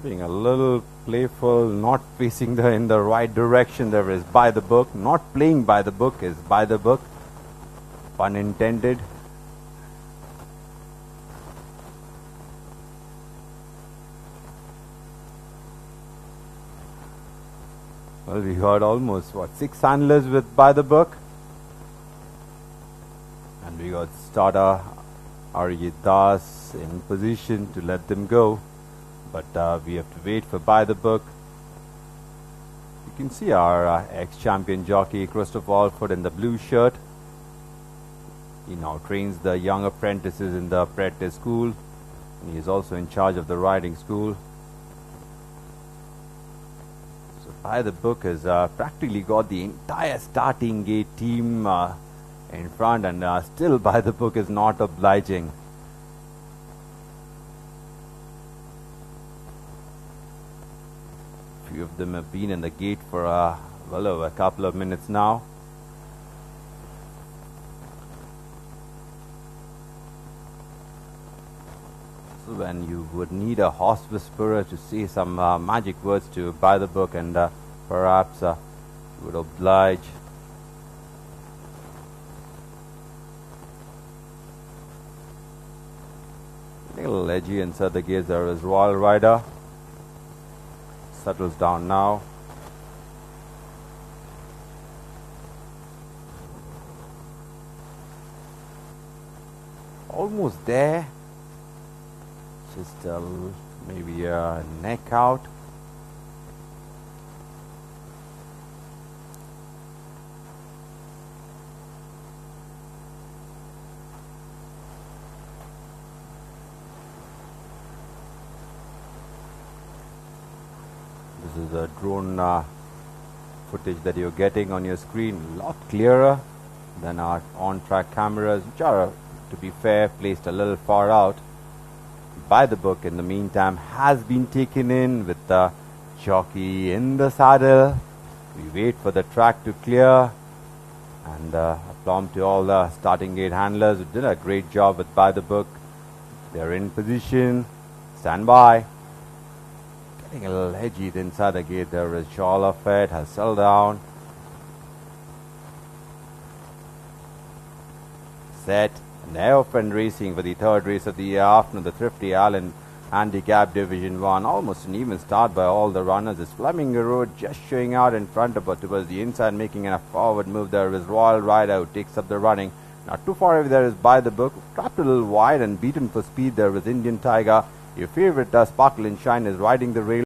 Being a little playful, not facing in the right direction. There is By the Book. Not playing By the Book is By the Book. Pun intended. Well, we got almost 6 handlers with By the Book, and we got starter Aryadas in position to let them go. But we have to wait for By the Book. You can see our ex-champion jockey Christopher Alford in the blue shirt. He now trains the young apprentices in the apprentice school, and he is also in charge of the riding school. So By the Book has practically got the entire starting gate team in front, and still By the Book is not obliging. Few of them have been in the gate for well over a couple of minutes now. So when you would need a horse whisperer to say some magic words to By the Book, and perhaps would oblige. A little edgy inside the gates. There is Royal Rider. Settles down now. Almost there. Just maybe a neck out. This is the drone footage that you're getting on your screen, a lot clearer than our on-track cameras, which are, to be fair, placed a little far out. By the Book, in the meantime, has been taken in with the jockey in the saddle. We wait for the track to clear, and aplomb to all the starting gate handlers who did a great job with By the Book. They're in position. Stand by. Getting a little edgy inside the gate. There is Shaw Fed has settled down. Set. And they're off and racing for the third race of the afternoon, the Thrifty Allen Handicap Division 1. Almost an even start by all the runners. It's Flamingo Road just showing out in front of her towards the inside, making a forward move. There is Royal Rider who takes up the running. Not too far away there is By the Book. Trapped a little wide and beaten for speed. There is Indian Tiger. Your favorite Sparkle and Shine is riding the rail.